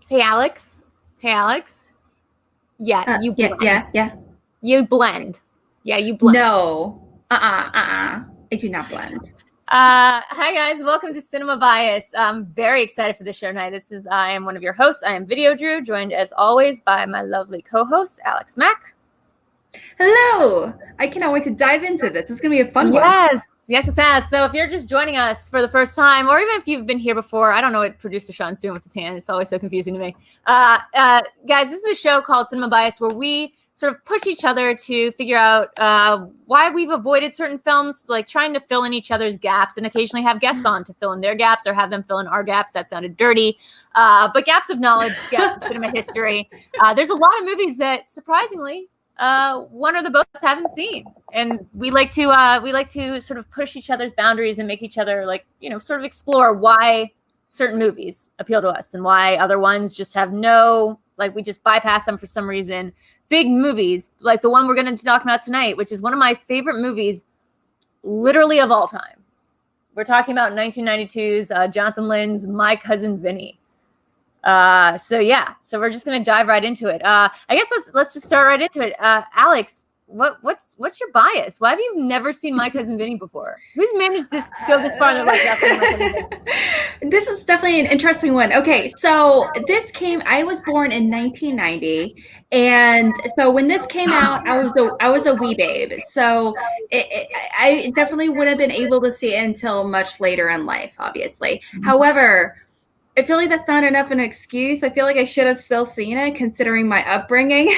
Hey, Alex. Hey, Alex. Yeah, you blend. Yeah. You blend. Yeah, you blend. No. I do not blend. Hi guys, welcome to Cinema Bias. I'm very excited for this show tonight. I am one of your hosts. I am VideoDrew, joined as always by my lovely co-host, Alex Mack. Hello. I cannot wait to dive into this. It's going to be a fun one. Yes, it has. So if you're just joining us for the first time, or even if you've been here before, I don't know what producer Sean's doing with his hand. It's always so confusing to me. Guys, this is a show called Cinema Bias where we sort of push each other to figure out why we've avoided certain films, like trying to fill in each other's gaps, and occasionally have guests on to fill in their gaps or have them fill in our gaps. That sounded dirty. But gaps of knowledge, gaps of cinema history. There's a lot of movies that, surprisingly, one or the both haven't seen, and we like to sort of push each other's boundaries and make each other, like, sort of explore why certain movies appeal to us and why other ones just have no, like, we just bypass them for some reason. Big movies like the one we're going to talk about tonight, which is one of my favorite movies literally of all time. We're talking about 1992's Jonathan Lynne's My Cousin Vinny. So we're just gonna dive right into it. I guess let's just start right into it. Alex, what's your bias? Why have you never seen My Cousin Vinny before? Who's managed this to go this far in their life after My Cousin Vinny? This is definitely an interesting one. Okay, so I was born in 1990, and so when this came out, I was a wee babe. So I definitely wouldn't have been able to see it until much later in life, obviously. However, I feel like that's not enough an excuse. I feel like I should have still seen it, considering my upbringing.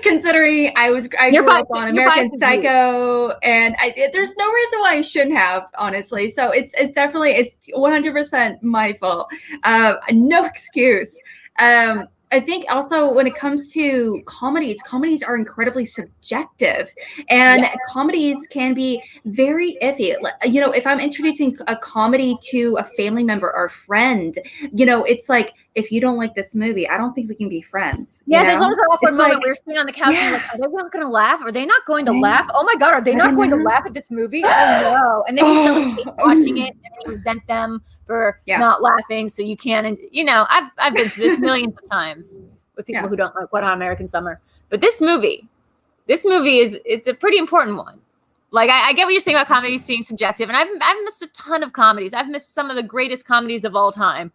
Considering I grew up on American Psycho, and there's no reason why I shouldn't have, honestly. So it's 100% my fault. No excuse. I think also when it comes to comedies are incredibly subjective, and comedies can be very iffy. If I'm introducing a comedy to a family member or friend, it's like, if you don't like this movie, I don't think we can be friends. There's always that awkward moment where you're sitting on the couch and you're like, are they not going to laugh? Are they not going to laugh? Oh my God, are they not going to laugh at this movie? Oh no. And then you still keep watching it, and then you resent them for not laughing, so you can. And I've been through this millions of times with people who don't like Wet Hot American Summer. But this movie is a pretty important one. Like, I get what you're saying about comedies being subjective, and I've missed a ton of comedies. I've missed some of the greatest comedies of all time.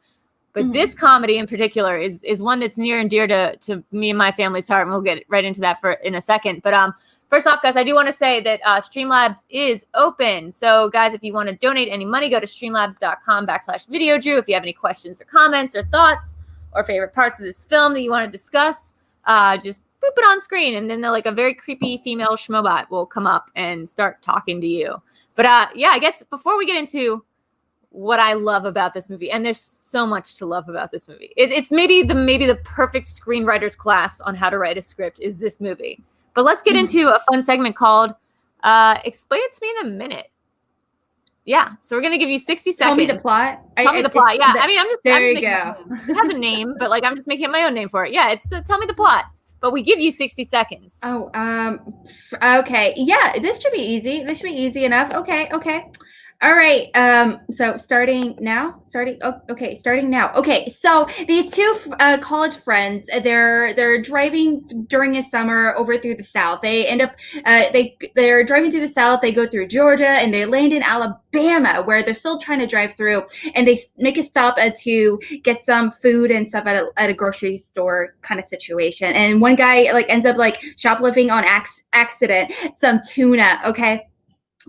But this comedy in particular is one that's near and dear to me and my family's heart, and we'll get right into that in a second. But first off, guys, I do want to say that Streamlabs is open. So, guys, if you want to donate any money, go to streamlabs.com/VideoDrew. If you have any questions or comments or thoughts or favorite parts of this film that you want to discuss, just boop it on screen, and then a very creepy female schmobot will come up and start talking to you. But I guess before we get into what I love about this movie, and there's so much to love about this movie. It's maybe the perfect screenwriter's class on how to write a script is this movie. But let's get into a fun segment called Explain It to Me in a Minute. Yeah, so we're gonna give you 60 seconds. Tell me the plot. Tell me the plot. Yeah, I'm just there I'm just you go. It has a name, but I'm just making up my own name for it. Yeah, it's Tell Me the Plot. But we give you 60 seconds. Oh, okay. Yeah, this should be easy. This should be easy enough. Okay. All right. So starting now. Starting now. Okay. So these two college friends, they're driving during a summer over through the South. They end up they're driving through the South. They go through Georgia and they land in Alabama, where they're still trying to drive through. And they make a stop to get some food and stuff at a grocery store kind of situation. And one guy ends up shoplifting on accident some tuna. Okay.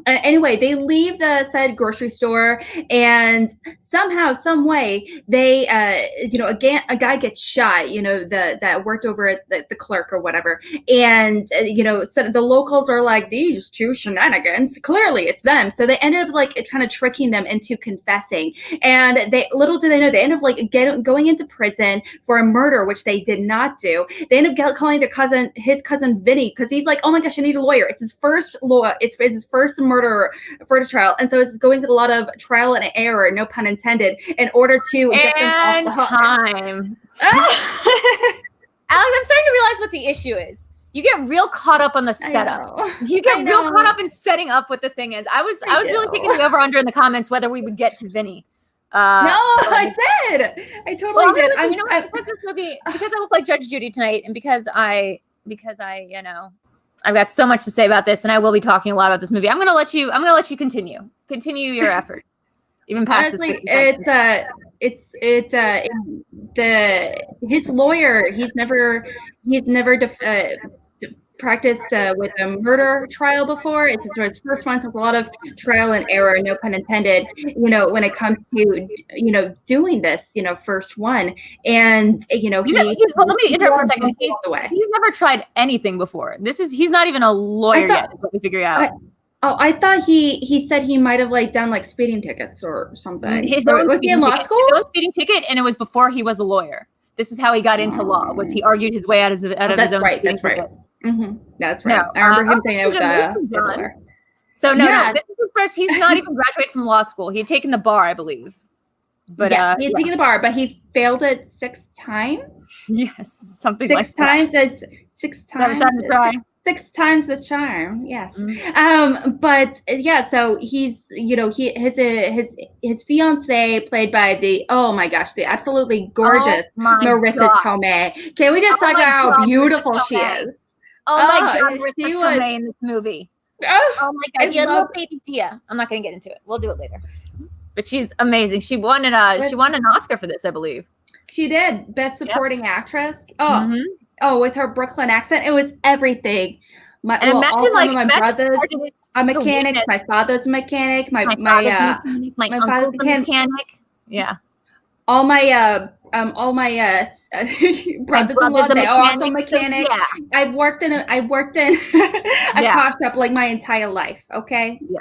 Anyway, they leave the said grocery store, and somehow, some way, they, a guy gets shot, that worked over at the clerk or whatever. And, so the locals are like, these two shenanigans, clearly it's them. So they ended up kind of tricking them into confessing. And little do they know, they end up going into prison for a murder, which they did not do. They end up calling his cousin Vinny, because he's like, oh my gosh, I need a lawyer. It's his first it's his first murder for the trial, and so it's going through a lot of trial and error, no pun intended, in order to get them off the hook. Time. Alex, I'm starting to realize what the issue is. You get real caught up on the setup. You get real caught up in setting up what the thing is. I was really thinking the over under in the comments whether we would get to Vinny. No, I did. I totally did. Because this movie, because I look like Judge Judy tonight, and because I, you know, I've got so much to say about this, and I will be talking a lot about this movie. I'm gonna let you continue your effort, even past honestly, this. His lawyer. He's never practiced with a murder trial before. It's his first one, so it's a lot of trial and error, no pun intended, you know, when it comes to, you know, doing this, you know, first one. And, you know, well, let me interrupt for a second. He's never tried anything before. He's not even a lawyer yet, is what we figure out. I thought he said he might have like done like speeding tickets or something. Was he in law school? His own speeding ticket, and it was before he was a lawyer. This is how he got into law. Was he argued his way out of his own? That's right. That's right. That's right. No, I remember him saying that with the So no, this is his first. He's not even graduated from law school. He had taken the bar, I believe. But he had taken the bar, but he failed it 6 times. Yes, something 6 like times that. as 6 times. 6 times the charm. Yes. But yeah, so he's, you know, his fiance played by the, oh my gosh, the absolutely gorgeous Marisa Tomei. Can we just talk about how beautiful she is? Oh my God, Marisa Tomei in this movie. Oh my God, little baby Dia. I'm not going to get into it. We'll do it later. But she's amazing. She won an Oscar for this, I believe. She did. Best Supporting Actress. Oh, with her Brooklyn accent, it was everything. Imagine my brother's a mechanic, my father's a mechanic, my father's a mechanic. Yeah. All my brothers-in-law, they are also mechanics. Yeah. I've worked in a car shop like my entire life. Okay. Yeah.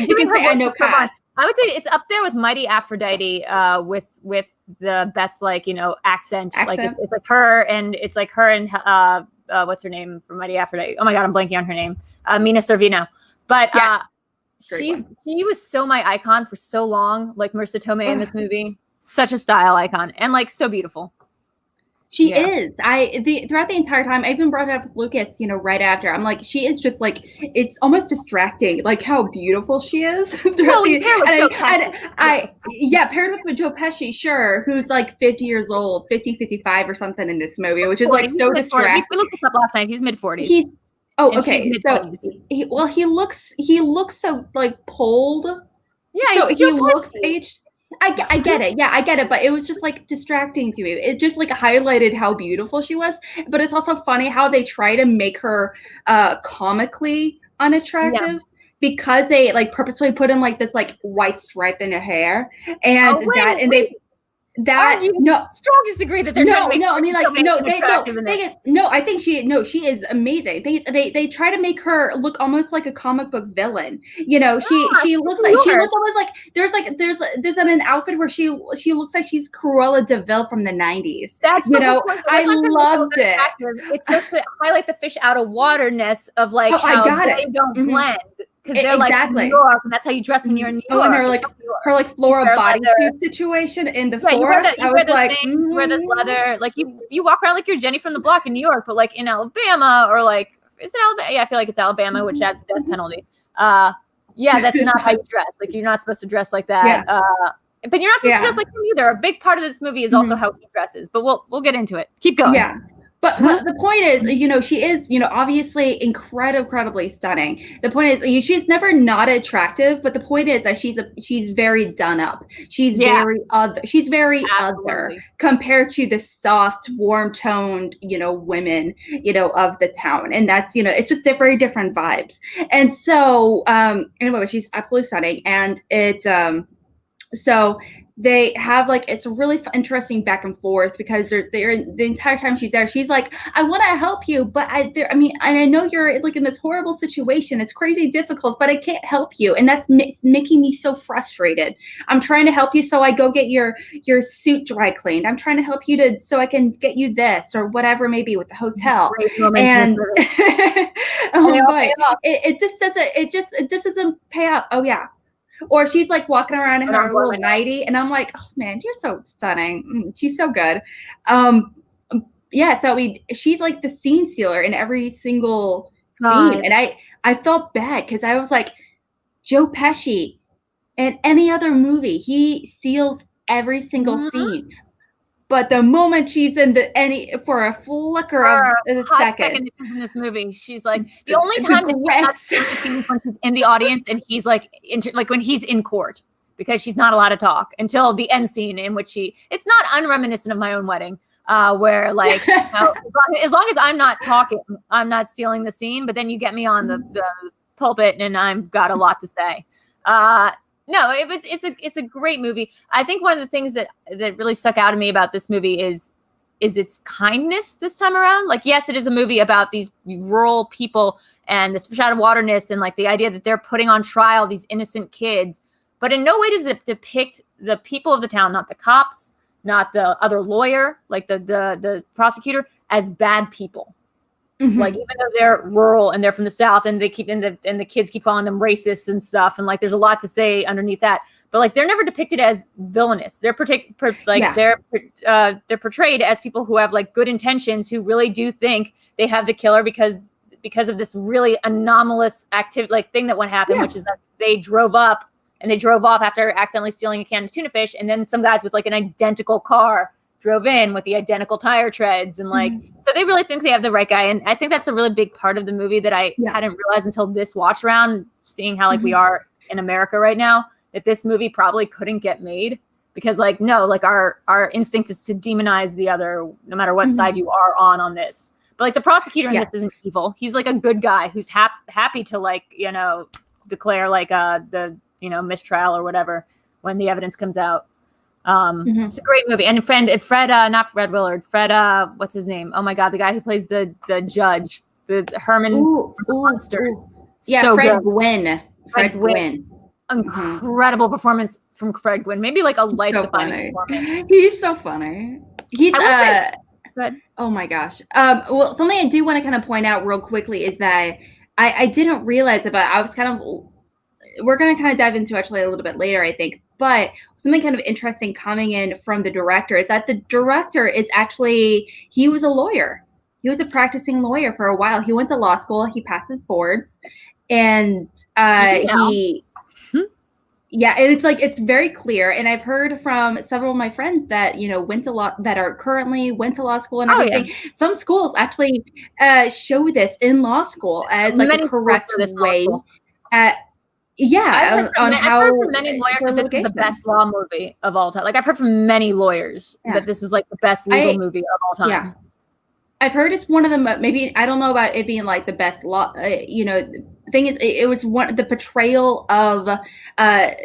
You can say I know cars. I would say it's up there with Mighty Aphrodite, with the best, like, you know, accent. Like it's like her and what's her name from Mighty Aphrodite? Oh my God, I'm blanking on her name. Mina Sorvino. But she was so my icon for so long, like Marisa Tomei in this movie. Such a style icon and like so beautiful. She is. Throughout the entire time, I even brought it up with Lucas, you know, right after. I'm like, she is just like, it's almost distracting, like how beautiful she is. Paired with Joe Pesci, sure, who's like 50 years old, 50, 55 or something in this movie, which is like so distracting. We looked this up last night. He's mid-40s. Okay. So, he looks so like pulled. Yeah, so he looks aged. I get it. Yeah, I get it. But it was just like distracting to me. It just like highlighted how beautiful she was. But it's also funny how they try to make her comically unattractive because they like purposefully put in like this like white stripe in her hair. And strong disagree that they're trying to make I think she is amazing. They try to make her look almost like a comic book villain. You know, she looks almost like there's an outfit where she looks like she's Cruella de Vil from the 90s. That's I loved it. It's supposed to highlight the fish out of waterness of like how they don't blend. Because they're like New York, and that's how you dress when you're in New York. And her Flora bodysuit situation in the forest. You wear this leather, like you walk around like you're Jenny from the Block in New York, but like in Alabama or like is it Alabama? Yeah, I feel like it's Alabama, which has a death penalty. That's not how you dress. Like you're not supposed to dress like that. Yeah. But you're not supposed to dress like him either. A big part of this movie is also how he dresses. But we'll get into it. Keep going. Yeah. But the point is, you know, she is, you know, obviously incredibly stunning. The point is, she's never not attractive, but the point is that she's very done up. She's very other. She's very other compared to the soft, warm-toned, you know, women, you know, of the town. And that's, you know, it's just very different vibes. And so, anyway, she's absolutely stunning. And so they have like, it's a really interesting back and forth because the entire time she's there, she's like, I want to help you, but I know you're like in this horrible situation. It's crazy difficult, but I can't help you. And that's making me so frustrated. I'm trying to help you. So I go get your suit dry cleaned. I'm trying to help you so I can get you this or whatever, maybe with the hotel. And it just doesn't pay off. Oh yeah. Or she's like walking around in her little nightie, and I'm like, oh man, you're so stunning. She's so good. So she's like the scene stealer in every single scene. And I felt bad because I was like, Joe Pesci in any other movie. He steals every single scene. But the moment she's in for a flicker of a second in this movie, she's like the only time that she's not stealing scenes when she's in the audience and he's like when he's in court, because she's not allowed to talk until the end scene in which it's not unreminiscent of My Own Wedding, where like as long as I'm not talking, I'm not stealing the scene. But then you get me on the pulpit and I've got a lot to say. No, it's a great movie. I think one of the things that really stuck out to me about this movie is its kindness this time around. Like, yes, it is a movie about these rural people and this fish out of waterness and like the idea that they're putting on trial these innocent kids. But in no way does it depict the people of the town, not the cops, not the other lawyer, like the prosecutor, as bad people. Like, even though they're rural and they're from the South and they the kids keep calling them racists and stuff. And like, there's a lot to say underneath that, but like, they're never depicted as villainous. They're they're portrayed as people who have like good intentions, who really do think they have the killer because of this really anomalous activity, like thing that went happen, which is that they drove up and they drove off after accidentally stealing a can of tuna fish. And then some guys with like an identical car drove in with the identical tire treads, and like, so they really think they have the right guy. And I think that's a really big part of the movie that I hadn't realized until this watch round, seeing how like we are in America right now, that this movie probably couldn't get made because like, no, like our instinct is to demonize the other, no matter what side you are on this. But like the prosecutor in this isn't evil. He's like a good guy who's happy to like, declare like the, mistrial or whatever when the evidence comes out. It's a great movie. And Fred, not Fred Willard, Fred, what's his name? Oh my God, the guy who plays the judge, the Herman Monsters. Yeah, so Fred good. Gwynn. Fred Gwynn. Incredible performance from Fred Gwynn. Maybe like a life-defining performance. He's so funny. He's good. Oh my gosh. Well, something I do want to kind of point out real quickly is that I didn't realize it, but I was we're going to kind of dive into actually a little bit later, I think. But something kind of interesting coming in from the director is that the director is he was a lawyer. He was a practicing lawyer for a while. He went to law school. He passed his boards. And and it's like, it's very clear. And I've heard from several of my friends that, went to law school and everything. Some schools actually show this in law school as like a correct way I've heard from many lawyers that this is the best law movie of all time. Like, I've heard from many lawyers that this is like the best legal movie of all time. Yeah. I've heard it's one of the maybe I don't know about it being like the best law. The thing is, it was the portrayal of a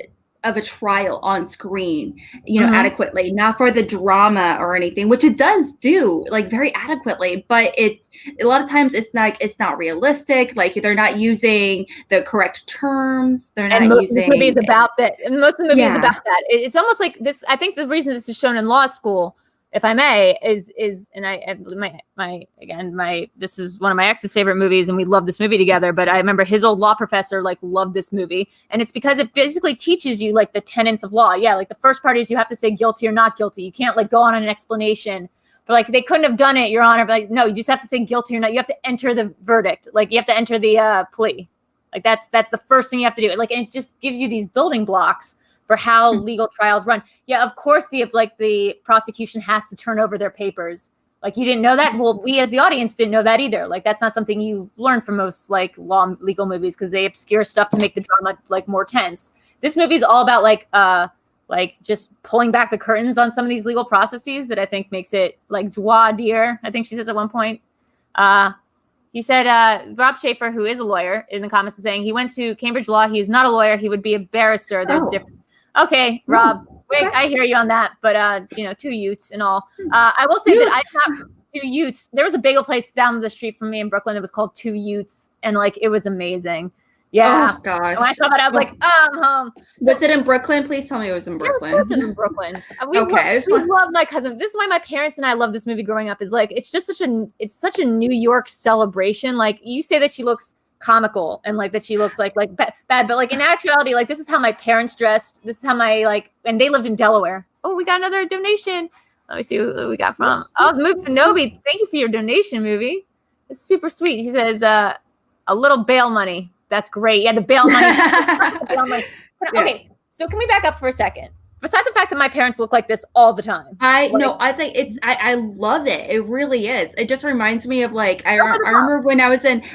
trial on screen, adequately, not for the drama or anything, which it does do like very adequately, but it's a lot of times it's not realistic. Like, they're not using the correct terms. They're not using. The movie is about that, and most of the movie is about that. It's almost like this. I think the reason this is shown in law school, if I may, is this is one of my ex's favorite movies, and we love this movie together. But I remember his old law professor like loved this movie, and it's because it basically teaches you like the tenets of law. Yeah, like the first part is you have to say guilty or not guilty. You can't like go on an explanation. But like, they couldn't have done it, Your Honor. But like, no, you just have to say guilty or not. You have to enter the verdict. Like, you have to enter the plea. Like, that's the first thing you have to do. Like, and it just gives you these building blocks for how legal trials run. Yeah, of course, the prosecution has to turn over their papers. Like, you didn't know that? Well, we as the audience didn't know that either. Like, that's not something you learn from most like legal movies, because they obscure stuff to make the drama like more tense. This movie is all about like just pulling back the curtains on some of these legal processes that I think makes it like joie dire, I think she says at one point. He said, Rob Schaefer, who is a lawyer, in the comments is saying he went to Cambridge Law. He is not a lawyer. He would be a barrister. There's a difference. Okay, Rob, I hear you on that. But, two youts and all. I will say that I thought two youts. There was a bagel place down the street from me in Brooklyn that was called Two Youts. And like, it was amazing. Yeah. Oh, gosh. And when I saw that, I was like, I'm home. Was it in Brooklyn? Please tell me it was in Brooklyn. Yeah, it was in Brooklyn. We love My Cousin. This is why my parents and I love this movie growing up. Is like, it's just such a New York celebration. Like, you say that she looks comical and like that she looks like bad, but like in actuality, like, this is how my parents dressed. This is how and they lived in Delaware. Oh, we got another donation. Let me see who we got from. Oh, Moot Fanobi. Thank you for your donation, movie. It's super sweet. She says, a little bail money. That's great. Yeah, the bail money. Okay, So can we back up for a second? Besides the fact that my parents look like this all the time. I think I love it. It really is. It just reminds me of like, I remember when I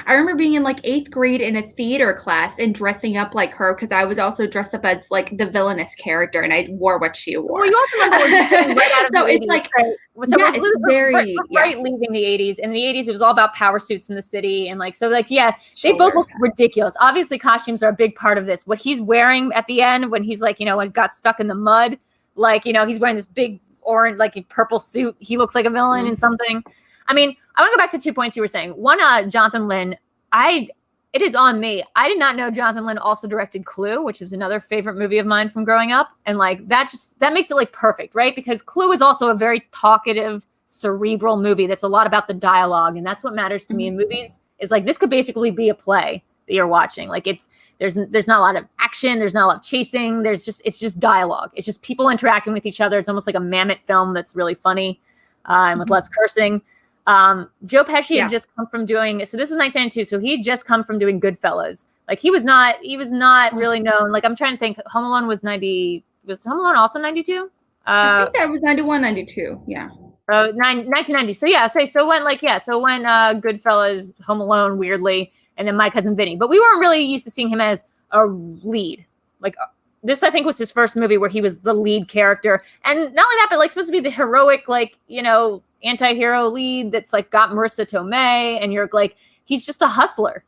remember being in like 8th grade in a theater class and dressing up like her because I was also dressed up as like the villainous character and I wore what she wore. Well, you also remember right out of so the it's 80s, like, right? So yeah, it's very leaving the 80s. In the 80s, it was all about power suits in the city. And like, so like, yeah, they both look ridiculous. Obviously, costumes are a big part of this. What he's wearing at the end when he's like, you know, when he got stuck in the mud, like, you know, he's wearing this big orange, like a purple suit. He looks like a villain in something. I mean, I want to go back to 2 points you were saying. One, Jonathan Lynne, it is on me. I did not know Jonathan Lynne also directed Clue, which is another favorite movie of mine from growing up. And like, that makes it like perfect, right? Because Clue is also a very talkative, cerebral movie that's a lot about the dialogue. And that's what matters to me in movies, is like, this could basically be a play that you're watching. Like there's not a lot of action. There's not a lot of chasing. It's just dialogue. It's just people interacting with each other. It's almost like a Mammoth film that's really funny and with less cursing. Joe Pesci had just come from doing, so this was 1992. So he had just come from doing Goodfellas. Like he was not really known. Like I'm trying to think, Home Alone was 90. Was Home Alone also 92? I think that was 91, 92. Yeah. 1990. So yeah. So when Goodfellas, Home Alone, weirdly, and then My Cousin Vinny. But we weren't really used to seeing him as a lead. Like this, I think, was his first movie where he was the lead character. And not only that, but like supposed to be the heroic, like, you know, anti-hero lead that's like got Marisa Tomei, and you're like, he's just a hustler.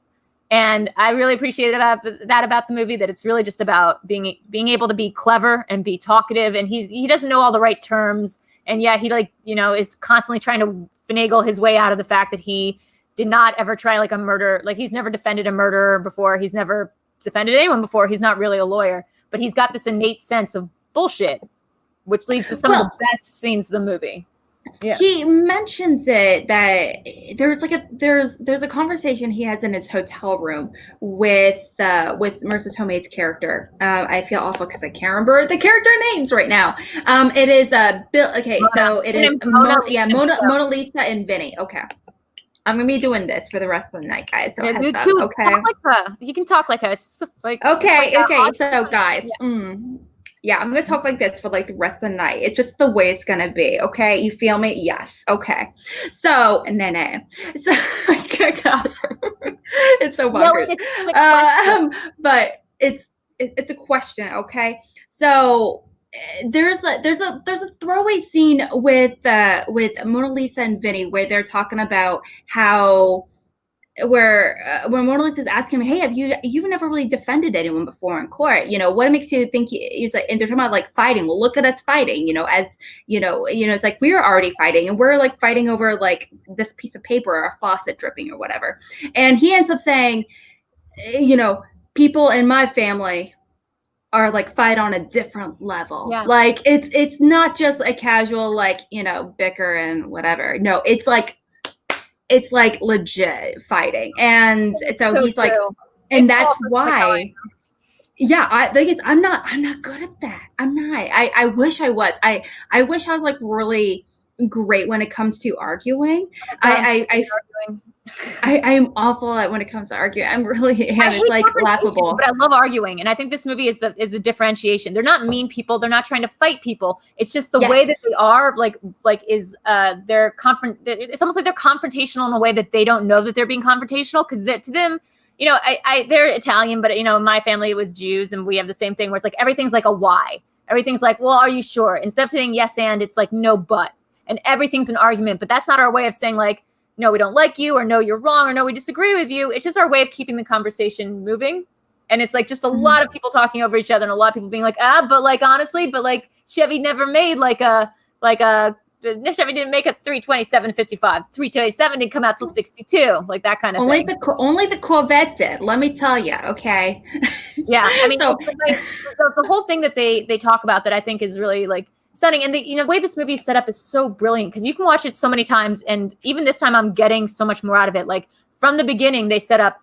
And I really appreciated that about the movie, that it's really just about being able to be clever and be talkative. And he doesn't know all the right terms. And yeah, he like, you know, is constantly trying to finagle his way out of the fact that he did not ever try like a murder. Like he's never defended a murderer before. He's never defended anyone before. He's not really a lawyer, but he's got this innate sense of bullshit, which leads to some of the best scenes of the movie. Yeah. He mentions it that there's a conversation he has in his hotel room with Marisa Tomei's character. I feel awful because I can't remember the character names right now. It is Bill. Okay, so it is Mona Lisa and Vinny. Okay. I'm gonna be doing this for the rest of the night, guys. So heads up, okay? You can talk like us. Like okay. So guys, yeah, I'm gonna talk like this for like the rest of the night. It's just the way it's gonna be. Okay, you feel me? Yes. Okay. So Nene. So gosh, it's so bonkers. But it's a question. Okay. So there's a throwaway scene with Mona Lisa and Vinny where they're talking about how where Mona Lisa is asking him, hey, you've never really defended anyone before in court, you know, what makes you think he's like, and they're talking about like fighting. Well, look at us fighting, you know, as you know, it's like we're already fighting and we're like fighting over like this piece of paper or a faucet dripping or whatever. And he ends up saying, you know, people in my family are like fight on a different level. Yeah. Like it's not just a casual like, you know, bicker and whatever. No, it's like legit fighting. And so he's like, and that's why. Yeah, I think I'm not good at that. I'm not. I wish I was. I wish I was like really great when it comes to arguing. I am awful at when it comes to arguing. I'm really, and it's like laughable. But I love arguing, and I think this movie is the differentiation. They're not mean people. They're not trying to fight people. It's just the way that they are. It's almost like they're confrontational in a way that they don't know that they're being confrontational, because to them, you know, they're Italian, but you know, in my family it was Jews, and we have the same thing where it's like everything's like a why. Everything's like, well, are you sure? Instead of saying yes and, it's like no but, and everything's an argument. But that's not our way of saying like, no, we don't like you, or no, you're wrong, or no, we disagree with you. It's just our way of keeping the conversation moving. And it's like just a lot of people talking over each other, and a lot of people being like, but like honestly, but like Chevy never made Chevy didn't make a 327.55. 327 didn't come out till 62, like that kind of thing. Only the Corvette did. Let me tell you, okay. Yeah, I mean, so, the whole thing that they talk about that I think is really like stunning, and the way this movie is set up is so brilliant, because you can watch it so many times, and even this time I'm getting so much more out of it. Like from the beginning, they set up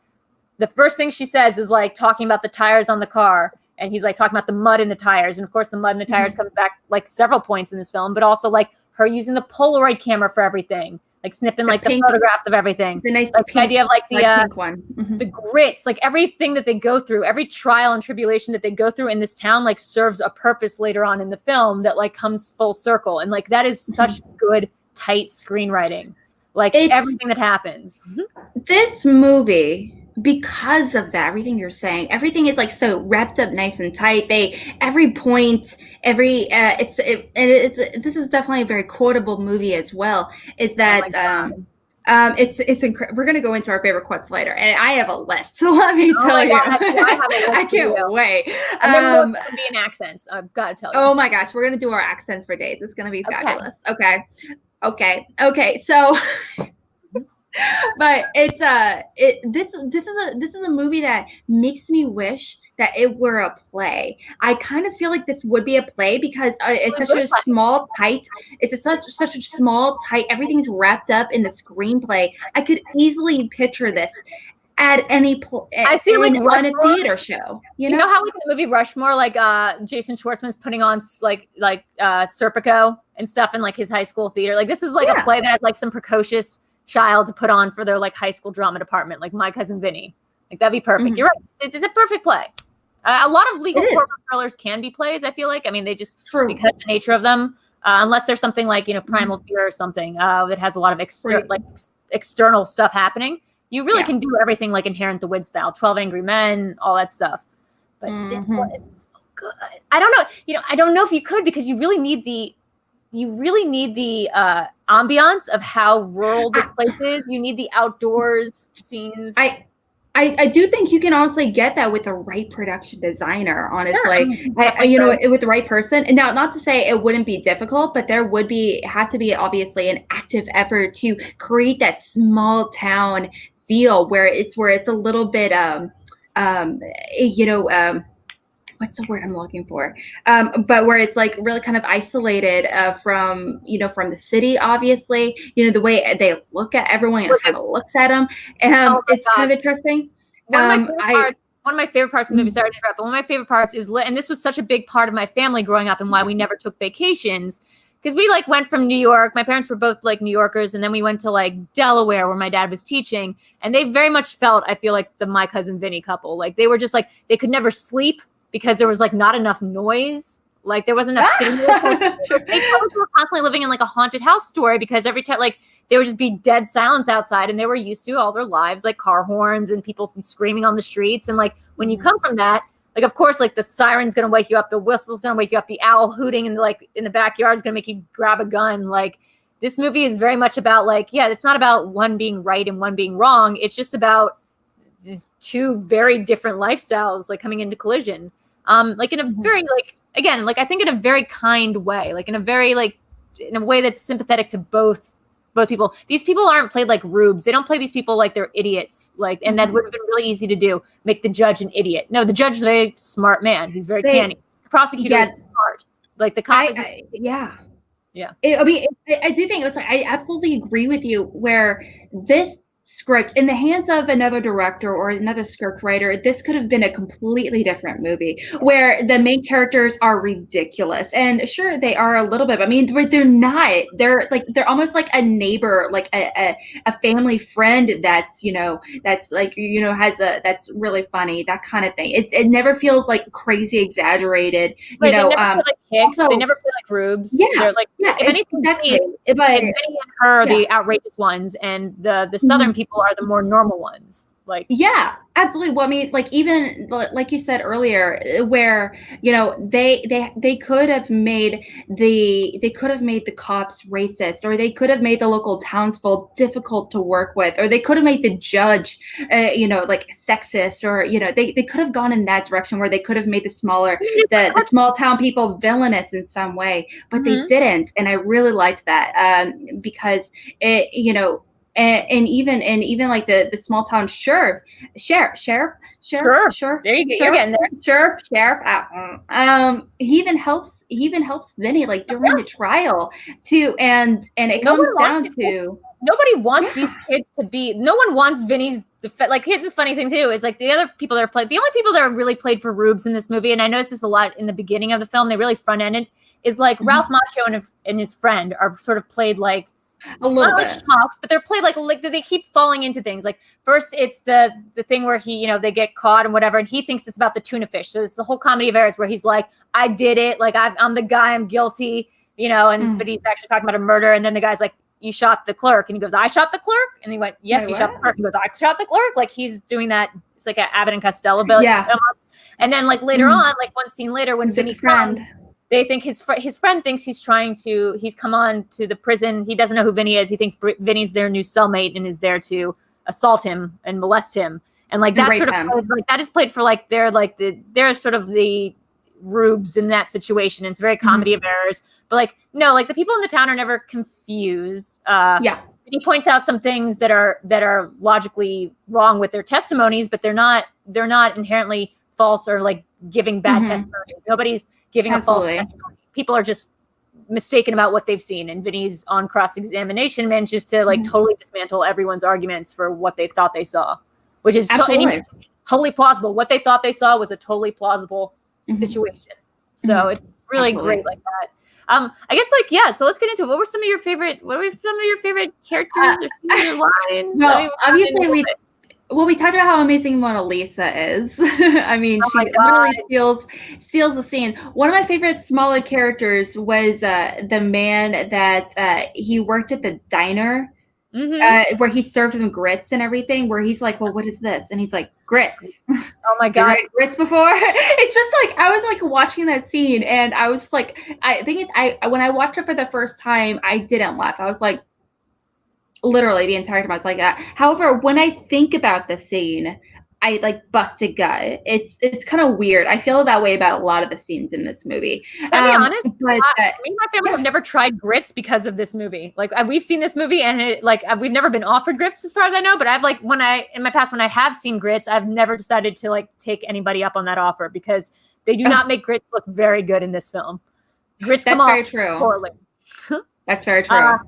the first thing she says is like talking about the tires on the car, and he's like talking about the mud in the tires, and of course the mud in the tires comes back like several points in this film, but also like her using the Polaroid camera for everything, like snipping like the photographs of everything. The nice like pink, the idea of like the pink one. The grits, like everything that they go through, every trial and tribulation that they go through in this town, like serves a purpose later on in the film that like comes full circle. And like that is such good, tight screenwriting. Like everything that happens. This movie, because of that, everything you're saying, everything is like so wrapped up nice and tight. Every point, this is definitely a very quotable movie as well. Is that we're gonna go into our favorite quotes later, and I have a list. So let me tell you, I can't wait. And then Canadian accents. I've got to tell you. Oh my gosh, we're gonna do our accents for days. It's gonna be fabulous. Okay. So. But this is a movie that makes me wish that it were a play. I kind of feel like this would be a play because it's such a small, tight. It's such a small, tight. Everything's wrapped up in the screenplay. I could easily picture this at any I see like on a theater show. You know how like in the movie Rushmore, like Jason Schwartzman's putting on like Serpico and stuff in like his high school theater. Like this is like a play that had like some precocious child to put on for their like high school drama department, like My Cousin Vinny. Like that'd be perfect. You're right. It's a perfect play. A lot of legal courtroom thrillers can be plays. I feel like. I mean, they just because of the nature of them. Unless there's something like Primal Fear or something that has a lot of external stuff happening. You really can do everything like Inherent the Woods style, 12 Angry Men, all that stuff. But this one is so good. I don't know. I don't know if you could because you really need the ambiance of how rural the place is. You need the outdoors scenes. I do think you can honestly get that with the right production designer, honestly. With the right person. And now, not to say it wouldn't be difficult, but there have to be obviously an active effort to create that small town feel where it's a little bit what's the word I'm looking for? But where it's like really kind of isolated from the city, obviously, the way they look at everyone and kind of looks at them. It's kind of interesting. One of my favorite parts of the movie, sorry to interrupt, but one of my favorite parts is, and this was such a big part of my family growing up and why we never took vacations, because we like went from New York. My parents were both like New Yorkers, and then we went to like Delaware where my dad was teaching, and they very much felt, I feel like, the My Cousin Vinny couple. Like they were just like, they could never sleep because there was like not enough noise. Like there wasn't enough city noise. They were constantly living in like a haunted house story because every time like there would just be dead silence outside, and they were used to all their lives like car horns and people screaming on the streets. And like when you come from that, like of course like the siren's gonna wake you up, the whistle's gonna wake you up, the owl hooting in the backyard is gonna make you grab a gun. Like this movie is very much about like, it's not about one being right and one being wrong. It's just about these two very different lifestyles like coming into collision. Like in a very like, again, like I think in a very kind way, like in a very like in a way that's sympathetic to both people. These people aren't played like rubes. They don't play these people like they're idiots. Like, and that would have been really easy to do. Make the judge an idiot. No, the judge is a very smart man. He's very canny. The prosecutor is smart. Like the cop is. Yeah. I do think it's like I absolutely agree with you. Where this script in the hands of another director or another script writer, this could have been a completely different movie where the main characters are ridiculous. And sure, they are a little bit, but I mean, they're not. They're almost like a neighbor, like a family friend that's that's really funny, that kind of thing. It never feels like crazy exaggerated. They never play like Hicks. They never play like rubes. They're like, if anything, Vinny and her are the outrageous ones, and the Southern people are the more normal ones. Like, yeah, absolutely. Well, I mean, like even like you said earlier, where they could have made the cops racist, or they could have made the local townsfolk difficult to work with, or they could have made the judge, like sexist, or they could have gone in that direction where they could have made the small town people villainous in some way, but they didn't, and I really liked that because it And even like the small town sheriff. There you go. You're getting there. Sheriff. He even helps Vinny like during the trial too. And it comes down to nobody wants these kids to be. No one wants Vinny's like. Here's the funny thing too is like the other people that are played. The only people that are really played for rubes in this movie, and I noticed this a lot in the beginning of the film. They really front ended is like Ralph Macchio and his friend are sort of played like A little not like bit. schmucks, but they're played like they keep falling into things. Like first, it's the thing where he, they get caught and whatever, and he thinks it's about the tuna fish. So it's the whole comedy of errors where he's like, I did it, like I'm the guy, I'm guilty, but he's actually talking about a murder. And then the guy's like, you shot the clerk, and he goes, I shot the clerk, and he went, yes, you shot the clerk. He goes, I shot the clerk. Like he's doing that. It's like an Abbott and Costello bill. Yeah. Almost. And then like later on, like one scene later, when Vinny comes. They think his friend thinks he's come on to the prison. He doesn't know who Vinny is. He thinks Vinny's their new cellmate and is there to assault him and molest him. And like that sort of that is played for like they're sort of the rubes in that situation. And it's very comedy of errors. But like no, like the people in the town are never confused. He points out some things that are logically wrong with their testimonies, but they're not inherently false or like giving bad testimonies. Nobody's giving a false testimony. People are just mistaken about what they've seen. And Vinny's on cross-examination manages to like totally dismantle everyone's arguments for what they thought they saw, which is totally plausible. What they thought they saw was a totally plausible situation. So it's really great like that. I guess so let's get into it. What were some of your favorite characters or favorite lines? Well, obviously we talked about how amazing Mona Lisa is. I mean, she literally steals the scene. One of my favorite smaller characters was the man that he worked at the diner where he served them grits and everything, where he's like, well, what is this? And he's like, grits. Oh my God. You had grits before? It's just like, I was like watching that scene and I was like, when I watched it for the first time, I didn't laugh. I was like, literally the entire time I was like that. However, when I think about the scene, I like bust a gut. It's kind of weird. I feel that way about a lot of the scenes in this movie. To be honest, me and my family have never tried grits because of this movie. Like we've seen this movie and we've never been offered grits as far as I know. But I've like in my past when I have seen grits, I've never decided to like take anybody up on that offer because they do not make grits look very good in this film. Grits come off poorly. That's very true.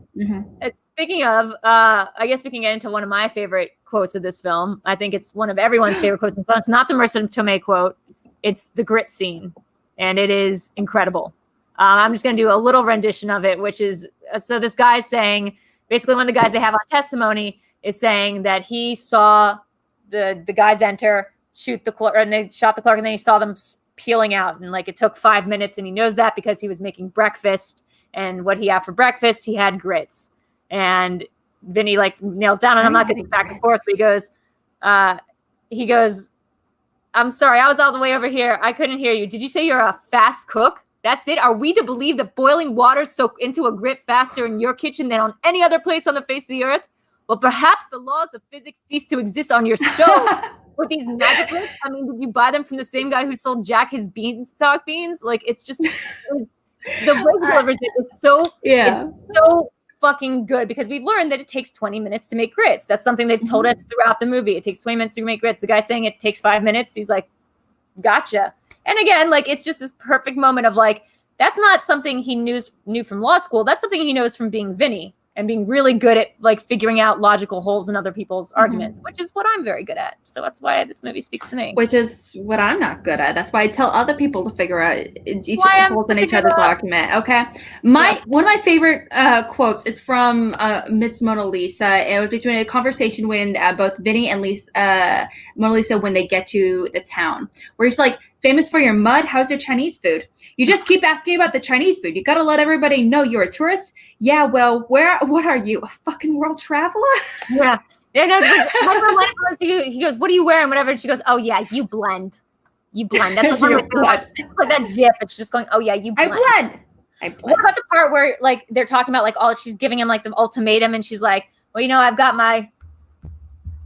Speaking of, I guess we can get into one of my favorite quotes of this film. I think it's one of everyone's favorite quotes. It's not the Marisa Tomei quote. It's the grit scene. And it is incredible. I'm just going to do a little rendition of it, which is, so this guy's saying, basically one of the guys they have on testimony is saying that he saw the guys enter, shoot the clerk, and they shot the clerk, and then he saw them peeling out. And like it took 5 minutes, and he knows that because he was making breakfast. And what he had for breakfast, he had grits. And Vinny like nails down, and I'm not going to get back and forth. But he goes, I'm sorry, I was all the way over here. I couldn't hear you. Did you say you're a fast cook? That's it? Are we to believe that boiling water soak into a grit faster in your kitchen than on any other place on the face of the earth? Well, perhaps the laws of physics cease to exist on your stove with these magic grits. I mean, did you buy them from the same guy who sold Jack his beanstalk beans? Like, it's just... The voiceovers is so fucking good because we've learned that it takes 20 minutes to make grits. That's something they've told us throughout the movie. It takes 20 minutes to make grits. The guy saying it takes 5 minutes, he's like, gotcha. And again, like it's just this perfect moment of like, that's not something he knew from law school. That's something he knows from being Vinny and being really good at like figuring out logical holes in other people's arguments, which is what I'm very good at. So that's why this movie speaks to me. Which is what I'm not good at. That's why I tell other people to figure out holes in each other's argument. Okay. One of my favorite quotes is from Miss Mona Lisa. It was between a conversation when both Vinny and Mona Lisa when they get to the town, where he's like, famous for your mud? How's your Chinese food? You just keep asking about the Chinese food. You got to let everybody know you're a tourist. Yeah, well, what are you, a fucking world traveler? Yeah. Yeah, no, but he goes, what are you wearing? Whatever. And she goes, oh, yeah, you blend. You blend. That's what it's like that gif. It's just going, oh, yeah, you blend. I blend. What about the part where, like, they're talking about, like, she's giving him, like, the ultimatum, and she's like, well, I've got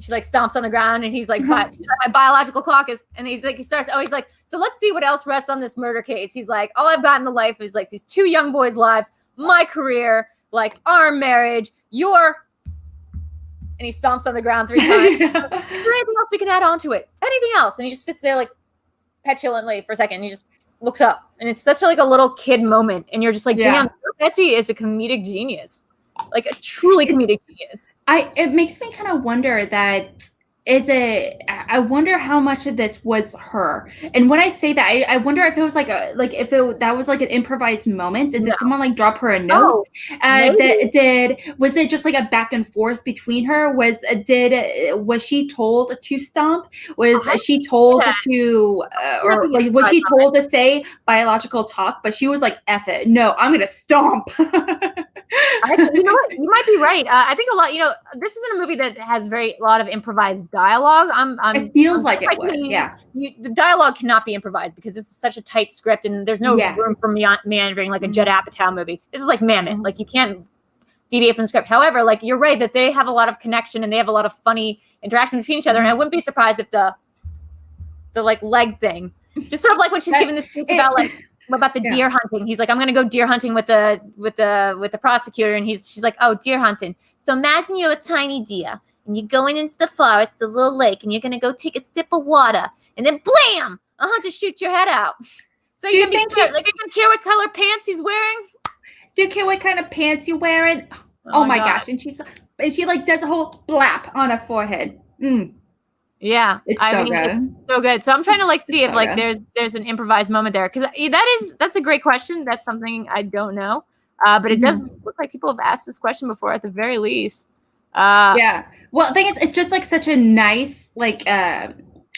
she like stomps on the ground and he's like, my biological clock is, and he's like, he's like, so let's see what else rests on this murder case. He's like, all I've got in the life is like these two young boys' lives, my career, like our marriage, and he stomps on the ground 3 times. Is there anything else we can add on to it? Anything else? And he just sits there like petulantly for a second. And he just looks up and it's such like a little kid moment. And you're just like, damn, Bessie is a comedic genius. Like a truly comedic genius. It makes me kind of wonder that I wonder how much of this was her. And when I say that, I wonder if it was like that was like an improvised moment. Did someone like drop her a note? Was it just like a back and forth between her? Was she told to stomp? Was she told to or like was she told to say biological talk? But she was like, F it. No, I'm gonna stomp. You know what? You might be right. I think a lot. This isn't a movie that has a lot of improvised dialogue. It feels like it would. Yeah. The dialogue cannot be improvised because it's such a tight script, and there's no room for meandering like a Judd Apatow movie. This is like Mammoth. Like you can't deviate from the script. However, like you're right that they have a lot of connection and they have a lot of funny interaction between each other. And I wouldn't be surprised if the like leg thing, just sort of like when she's giving this speech about the deer hunting. He's like, I'm gonna go deer hunting with the prosecutor, and she's like, oh, deer hunting. So imagine you're a tiny deer and you're going into the forest, the little lake, and you're gonna go take a sip of water, and then blam, a hunter shoots your head out. So you don't care what color pants he's wearing? Do you care what kind of pants you're wearing? Oh my gosh! And she like does a whole blap on her forehead. Yeah, it's so good. It's so good. So I'm trying to like see if like there's an improvised moment there, because that's a great question. That's something I don't know, but it does look like people have asked this question before at the very least. Yeah. Well, the thing is, it's just like such a nice like.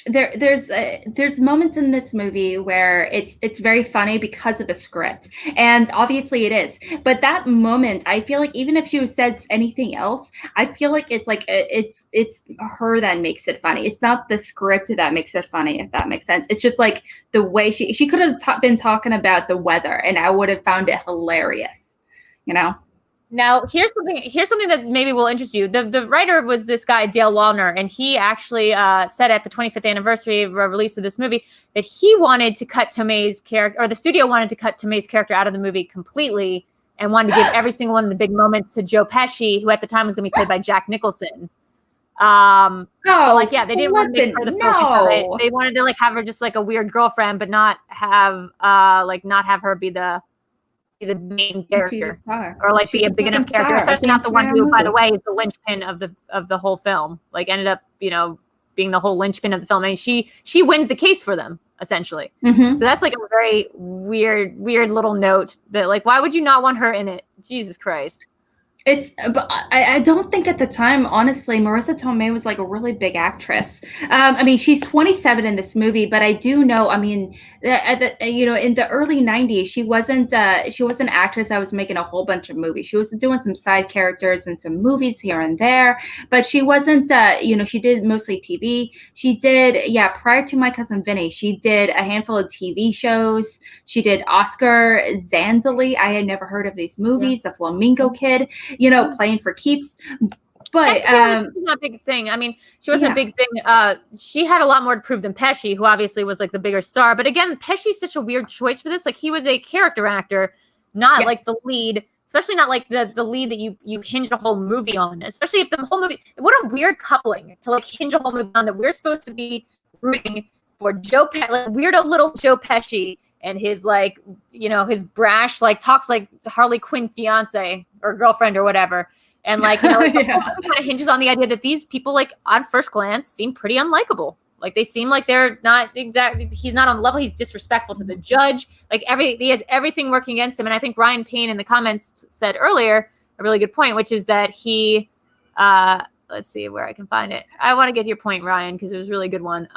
There's moments in this movie where it's very funny because of the script, and obviously it is. But that moment, I feel like even if she said anything else, I feel like it's like it's her that makes it funny. It's not the script that makes it funny, if that makes sense. It's just like the way she could have been talking about the weather, and I would have found it hilarious, Now, here's something that maybe will interest you. The writer was this guy, Dale Wallner, and he actually said at the 25th anniversary of the release of this movie that he wanted to cut Tomei's character, or the studio wanted to cut Tomei's character out of the movie completely and wanted to give every single one of the big moments to Joe Pesci, who at the time was going to be played by Jack Nicholson. They didn't want to make her the focus. They wanted to like have her just like a weird girlfriend, but not have her be the main character, or like be a big enough character, especially not the one who, by the way, is the linchpin of the whole film. Like ended up, being the whole linchpin of the film. I mean, she wins the case for them essentially. So that's like a very weird little note that like, why would you not want her in it? Jesus Christ. But I don't think at the time, honestly, Marisa Tomei was like a really big actress. I mean, she's 27 in this movie, but I do know, I mean, in the early 90s, she was an actress that was making a whole bunch of movies. She was doing some side characters in some movies here and there, but she wasn't, she did mostly TV. She did, prior to My Cousin Vinny, she did a handful of TV shows. She did Oscar Zanzali. I had never heard of these movies. The Flamingo Kid. Playing for keeps. But not a big thing. I mean, she wasn't a big thing. She had a lot more to prove than Pesci, who obviously was like the bigger star. But again, Pesci's such a weird choice for this. Like he was a character actor, not like the lead, especially not like the lead that you hinge a whole movie on. Especially if the whole movie, what a weird coupling to like hinge a whole movie on, that we're supposed to be rooting for weirdo little Joe Pesci. And his like, his brash, like talks like Harley Quinn fiance or girlfriend or whatever. And like, the whole thing kind of hinges on the idea that these people, like on first glance, seem pretty unlikable. Like they seem like they're not exactly, he's not on the level. He's disrespectful to the judge. Like he has everything working against him. And I think Ryan Payne in the comments said earlier a really good point, which is that he, let's see where I can find it. I want to get your point, Ryan, because it was a really good one.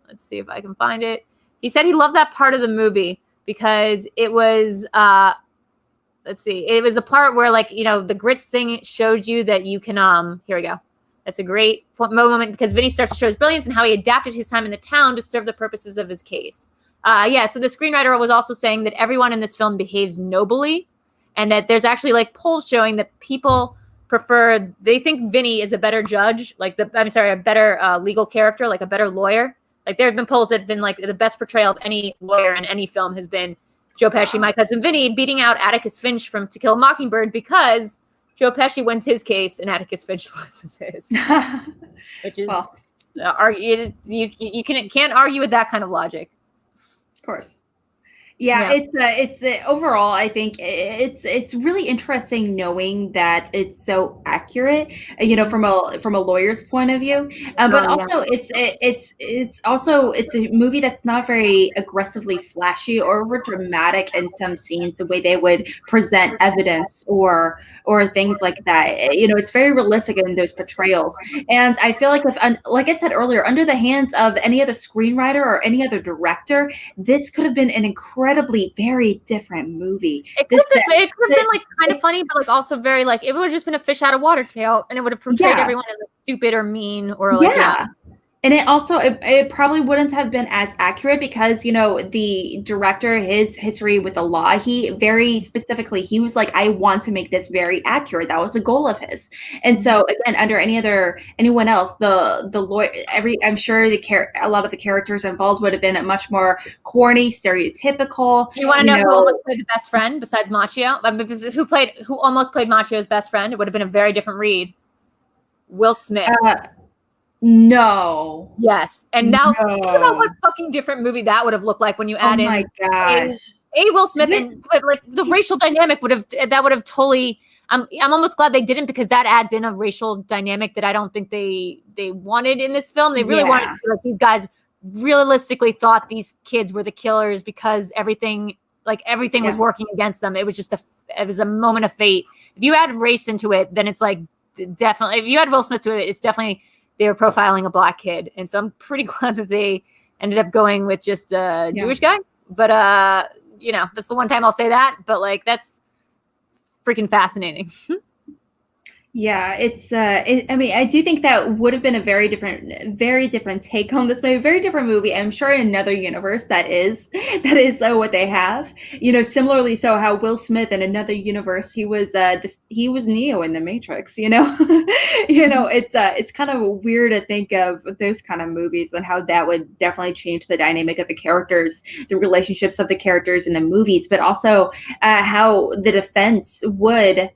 Let's see if I can find it. He said he loved that part of the movie because it was, it was the part where like, the grits thing showed you that you can, here we go. That's a great moment because Vinny starts to show his brilliance and how he adapted his time in the town to serve the purposes of his case. So the screenwriter was also saying that everyone in this film behaves nobly, and that there's actually like polls showing that people they think Vinny is a better judge, a better legal character, like a better lawyer. Like there have been polls that have been like the best portrayal of any lawyer in any film has been Joe Pesci, My Cousin Vinny, beating out Atticus Finch from To Kill a Mockingbird because Joe Pesci wins his case and Atticus Finch loses his. Which is, you can't argue with that kind of logic. Of course. It's overall, I think it's really interesting knowing that it's so accurate, from a lawyer's point of view. But also it's a movie that's not very aggressively flashy or over dramatic in some scenes, the way they would present evidence or things like that. It's very realistic in those portrayals. And I feel like like I said earlier, under the hands of any other screenwriter or any other director, this could have been an incredibly very different movie. It could have been like kind of funny, but like also very like, it would have just been a fish out of water tale, and it would have portrayed everyone as like stupid or mean or like And it also, it probably wouldn't have been as accurate because, the director, his history with the law, he very specifically, he was like, I want to make this very accurate. That was a goal of his. And so again, under anyone else, the lawyer, I'm sure a lot of the characters involved would have been much more corny, stereotypical. Do you want to know who almost played the best friend besides Machio? Who almost played Machio's best friend? It would have been a very different read. Will Smith. No. Yes. And now think about what fucking different movie that would have looked like when you add in my gosh. A Will Smith, and like the racial dynamic would have totally. I'm almost glad they didn't, because that adds in a racial dynamic that I don't think they wanted in this film. They really wanted to feel like these guys realistically thought these kids were the killers because everything was working against them. It was just it was a moment of fate. If you add race into it, then it's like definitely. If you add Will Smith to it, it's definitely. They were profiling a black kid. And so I'm pretty glad that they ended up going with just a Jewish guy. But, that's the one time I'll say that. But, like, that's freaking fascinating. Yeah, it's. I mean, I do think that would have been a very different take on this movie, very different movie. I'm sure in another universe that is what they have. Similarly, so how Will Smith in another universe, he was Neo in the Matrix. It's kind of weird to think of those kind of movies and how that would definitely change the dynamic of the characters, the relationships of the characters in the movies, but also how the defense would.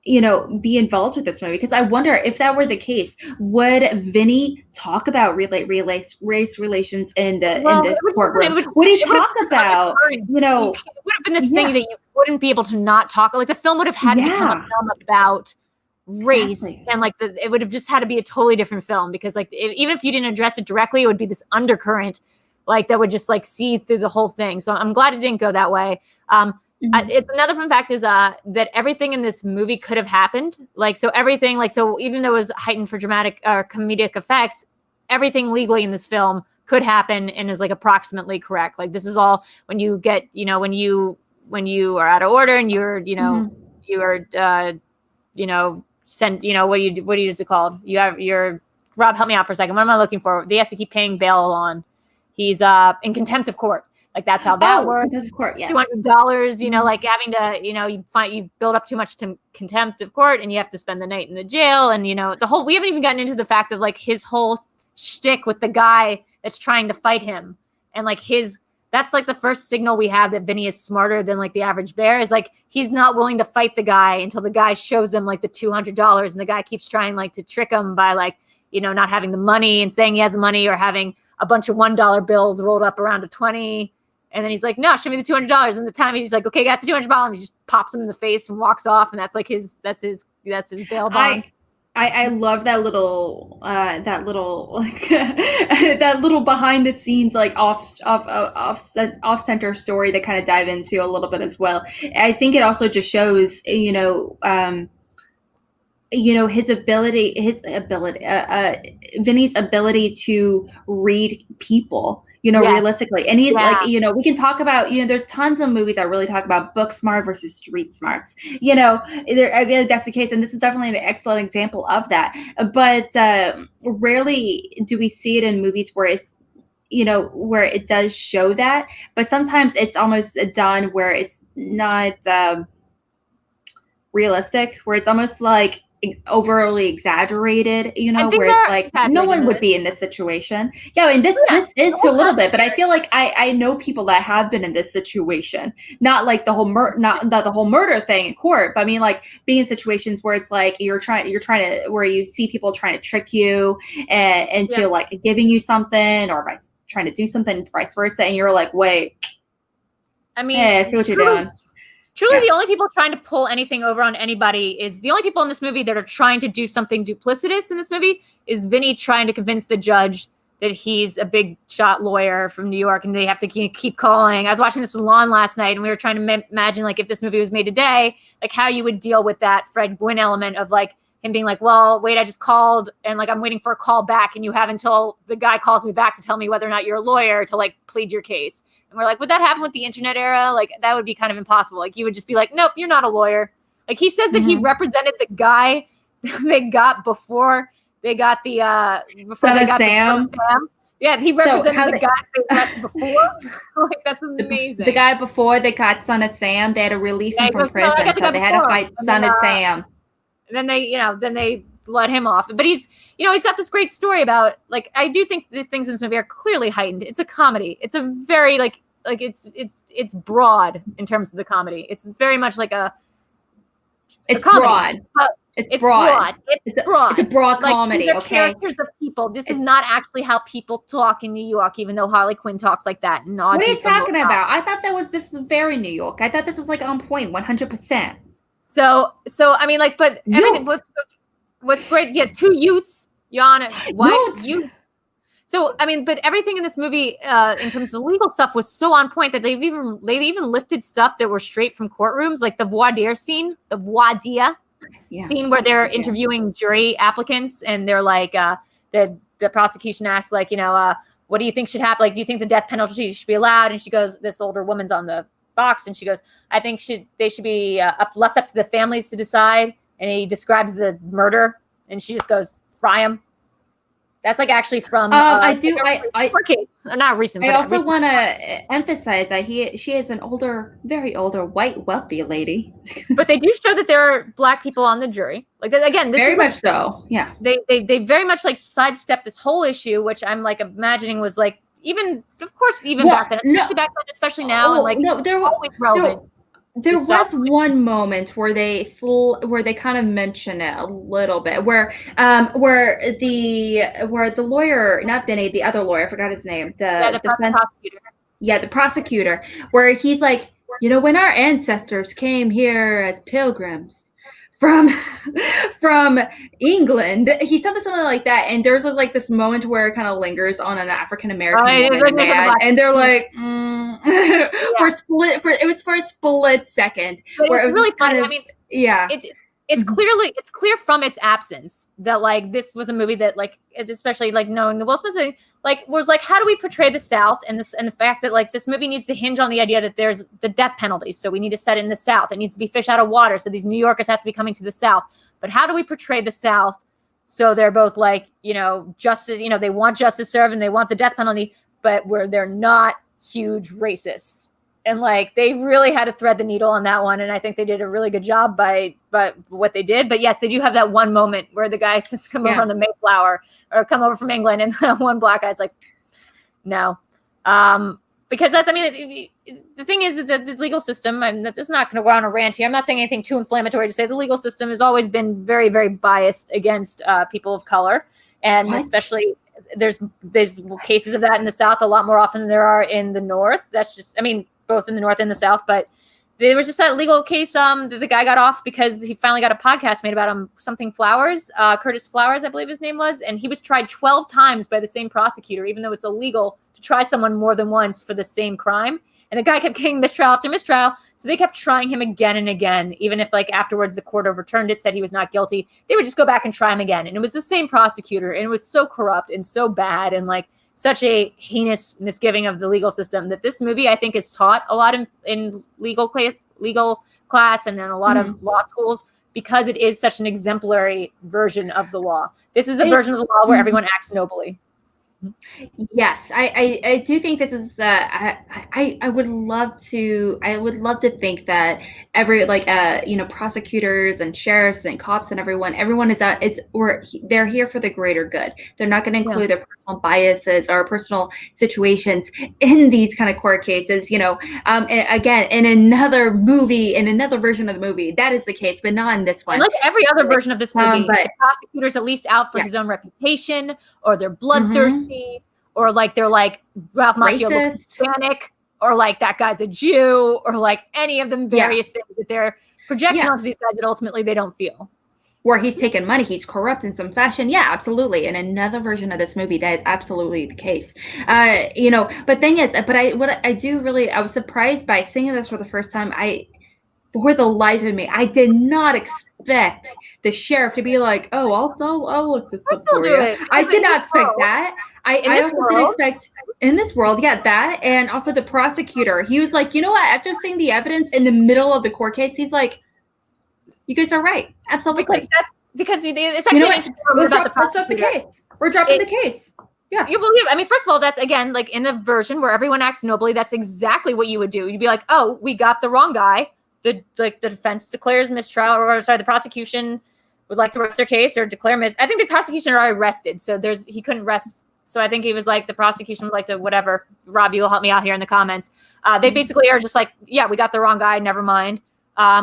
Be involved with this movie, because I wonder if that were the case, would Vinny talk about race relations in the courtroom? Would he talk about it would have been this thing that you wouldn't be able to not talk, like the film would have had to become a film about race, and like it would have just had to be a totally different film, because like even if you didn't address it directly, it would be this undercurrent like that would just like see through the whole thing. So I'm glad it didn't go that way. It's another fun fact is that everything in this movie could have happened. Like, so everything, like, so even though it was heightened for dramatic or comedic effects, everything legally in this film could happen and is like approximately correct. Like, this is all when you get, when you are out of order and you're, you are, sent, what is it called? You're Rob, help me out for a second. What am I looking for? He has to keep paying bail on. He's in contempt of court. Like, that's how that works. Of course, yes. $200, like having to, you build up too much contempt of court and you have to spend the night in the jail. And, we haven't even gotten into the fact of like his whole shtick with the guy that's trying to fight him. And like that's like the first signal we have that Vinny is smarter than like the average bear, is like, he's not willing to fight the guy until the guy shows him like the $200. And the guy keeps trying like to trick him by like, not having the money and saying he has the money, or having a bunch of $1 bills rolled up around to 20. And then he's like, no, show me the $200. And the time he's like, okay, got the $200. And he just pops him in the face and walks off. And that's like that's his bail bond. I love that little like that little behind the scenes, like off center story that kind of dive into a little bit as well. I think it also just shows, his ability, Vinny's ability to read people. Realistically. And he's like, we can talk about, there's tons of movies that really talk about book smart versus street smarts. I feel like that's the case. And this is definitely an excellent example of that. But rarely do we see it in movies where it's, where it does show that. But sometimes it's almost done where it's not realistic, where it's almost like overly exaggerated, where it's like no one would be in this situation. Yeah, I mean, this is to a little bit, but I feel like I know people that have been in this situation. Not like the whole the whole murder thing in court, but I mean like being in situations where it's like you're trying to, where you see people trying to trick you into like giving you something, or by trying to do something, vice versa, and you're like, wait, I mean, I see what you're doing. Truly, the only people trying to pull anything over on anybody is the only people in this movie that are trying to do something duplicitous in this movie is Vinny trying to convince the judge that he's a big shot lawyer from New York and they have to keep calling. I was watching this with Lon last night and we were trying to imagine like if this movie was made today, like how you would deal with that Fred Gwynn element of like him being like, well, wait, I just called and like I'm waiting for a call back and you have until the guy calls me back to tell me whether or not you're a lawyer to like plead your case. And we're like, would that happen with the internet era? Like that would be kind of impossible. Like you would just be like, nope, you're not a lawyer. Like he says that he represented the guy they got before they got the Sam. Yeah, he represented the guy they got before. Like that's amazing. The guy before they got Son of Sam, they had to release him from prison, so they had to fight Son of Sam. And then they let him off. But he's got this great story about like I do think these things in this movie are clearly heightened. It's a comedy. It's a very like it's broad in terms of the comedy. It's very much like it's broad. It's broad. It's broad. It's a broad comedy. These are characters of people. This is not actually how people talk in New York, even though Harley Quinn talks like that. What are you talking about? I thought this is very New York. I thought this was like on point, 100%. So I mean, like, but everything. What's great? Yeah, 2 youts. Yana, what youts? So I mean, but everything in this movie, in terms of the legal stuff, was so on point that they even lifted stuff that were straight from courtrooms, like the voir dire scene, scene where they're interviewing jury applicants, and they're like, the prosecution asks, like, what do you think should happen? Like, do you think the death penalty should be allowed? And she goes, this older woman's on the box, and she goes, I think they should be left up to the families to decide. And he describes it as murder, and she just goes, fry him. That's like actually from court case. Not recent. I also want to emphasize that she is an very older, white, wealthy lady. But they do show that there are Black people on the jury. Like again, this very much so. Yeah. They very much like sidestep this whole issue, which I'm like imagining was like back then, especially now, and like they're always relevant. There was one moment where they kind of mention it a little bit, where the lawyer, not Vinny, the other lawyer, I forgot his name, the prosecutor. Yeah, the prosecutor, where he's like, when our ancestors came here as pilgrims from England, he said something like that, and there's like this moment where it kind of lingers on an African American woman, and they're like, for a split second, where it was really funny. I mean, yeah, it's clear from its absence that like this was a movie that like, especially like knowing the Will Smith thing, like was like, how do we portray the South and the fact that like this movie needs to hinge on the idea that there's the death penalty, so we need to set it in the South. It needs to be fish out of water, so these New Yorkers have to be coming to the South. But how do we portray the South so they're both like, justice, they want justice served and they want the death penalty, but where they're not huge racists. And like they really had to thread the needle on that one, and I think they did a really good job by what they did. But yes, they do have that one moment where the guy says, "Come over on the Mayflower," or "Come over from England," and one Black guy's like, "No," because the thing is that the legal system. I'm just not going to go on a rant here. I'm not saying anything too inflammatory to say. The legal system has always been very, very biased against people of color, and especially. There's cases of that in the South a lot more often than there are in the North. That's just, both in the North and the South. But there was just that legal case that the guy got off because he finally got a podcast made about him, something Flowers, Curtis Flowers, I believe his name was. And he was tried 12 times by the same prosecutor, even though it's illegal to try someone more than once for the same crime. And the guy kept getting mistrial after mistrial. So they kept trying him again and again. Even if like afterwards the court overturned it, said he was not guilty, they would just go back and try him again. And it was the same prosecutor. And it was so corrupt and so bad and like such a heinous misgiving of the legal system that this movie, I think, is taught a lot in legal class and in a lot of law schools because it is such an exemplary version of the law. This is a version of the law where everyone acts nobly. Yes, I do think this is I would love to think that every prosecutors and sheriffs and cops and everyone they're here for the greater good. They're not going to include their personal biases or personal situations in these kind of court cases. And again, in another movie, in another version of the movie, that is the case, but not in this one. And like every other version of this movie, the prosecutor's at least out for his own reputation, or they're bloodthirsty. Or like they're like Ralph Macchio looks Hispanic, or like that guy's a Jew, or like any of them various things that they're projecting onto these guys that ultimately they don't feel. Where he's taken money, he's corrupt in some fashion. Yeah, absolutely. In another version of this movie, that is absolutely the case. You know, but thing is, but I was surprised by seeing this for the first time. For the life of me, I did not expect the sheriff to be like, "Oh, I'll look this up for you." I did not expect that. I also didn't expect in this world, that, and also the prosecutor. He was like, you know what? After seeing the evidence in the middle of the court case, he's like, "You guys are right, absolutely." Because it's actually let's drop the case. We're dropping the case. Yeah, you believe? I mean, first of all, that's again like in the version where everyone acts nobly. That's exactly what you would do. You'd be like, "Oh, we got the wrong guy." The defense declares mistrial, or sorry, the prosecution would like to rest their case or declare I think the prosecution are already arrested, so he couldn't rest. So I think he was like, the prosecution would like to whatever. Rob, you will help me out here in the comments. They basically are just like, yeah, we got the wrong guy. Never mind.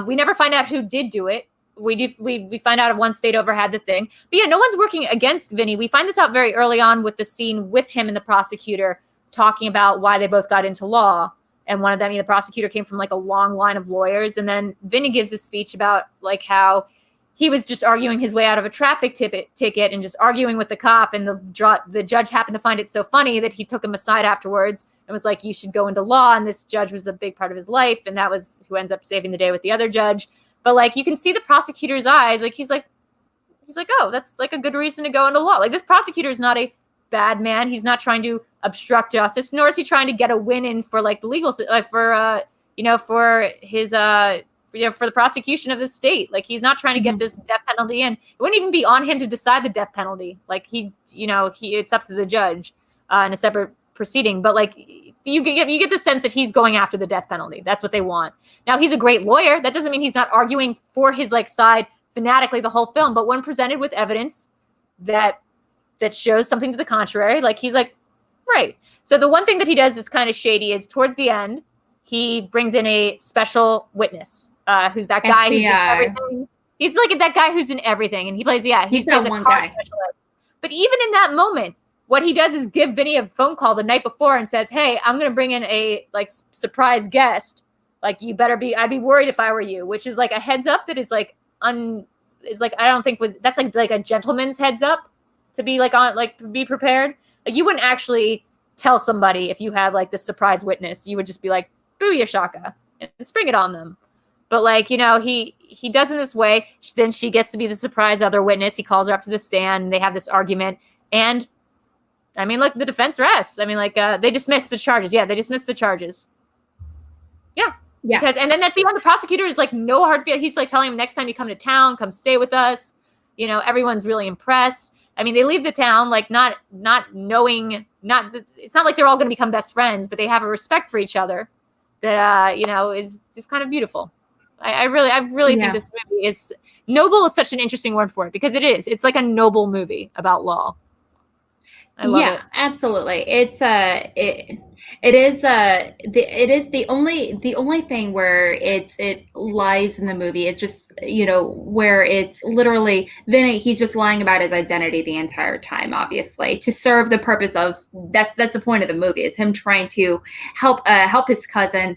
We never find out who did do it. We find out if one state over had the thing. But yeah, no one's working against Vinny. We find this out very early on with the scene with him and the prosecutor talking about why they both got into law. And one of them, the prosecutor came from like a long line of lawyers. And then Vinny gives a speech about like how he was just arguing his way out of a traffic ticket and just arguing with the cop. And the judge happened to find it so funny that he took him aside afterwards and was like, you should go into law. And this judge was a big part of his life. And that was who ends up saving the day with the other judge. But like, you can see the prosecutor's eyes. Like, he's like, oh, that's like a good reason to go into law. Like, this prosecutor is not a bad man. He's not trying to obstruct justice, nor is he trying to get a win in for like the legal, for his, for the prosecution of the state. Like, he's not trying to get this death penalty in. It wouldn't even be on him to decide the death penalty. Like, it's up to the judge in a separate proceeding. But like, you get the sense that he's going after the death penalty. That's what they want. Now, he's a great lawyer. That doesn't mean he's not arguing for his like side fanatically the whole film. But when presented with evidence that shows something to the contrary, like, he's like, right. So the one thing that he does that's kind of shady is towards the end, he brings in a special witness, who's that guy who's in everything. He's like that guy who's in everything, and he plays a car specialist. But even in that moment, what he does is give Vinny a phone call the night before and says, "Hey, I'm going to bring in a like surprise guest. Like, you better be. I'd be worried if I were you." Which is like a heads up that is like I don't think that's like a gentleman's heads up to be like on like be prepared. Like, you wouldn't actually tell somebody if you had like this surprise witness. You would just be like, "Booyah shaka," and spring it on them. But like, he does in this way. Then she gets to be the surprise other witness. He calls her up to the stand. And they have this argument. And I mean, look, the defense rests. I mean, like, they dismiss the charges. Yeah, they dismiss the charges. Yeah. Because, and then at the end, the prosecutor is like, no hard feelings. He's like telling him, next time you come to town, come stay with us. Everyone's really impressed. I mean, they leave the town, like, not knowing, it's not like they're all going to become best friends, but they have a respect for each other that, is just kind of beautiful. I really think this movie is noble is such an interesting word for it, because it is. It's like a noble movie about law. I love it. Absolutely. It is the only thing where it lies in the movie is just, where it's literally Vinny, he's just lying about his identity the entire time, obviously, to serve the purpose of that's the point of the movie, is him trying to help his cousin,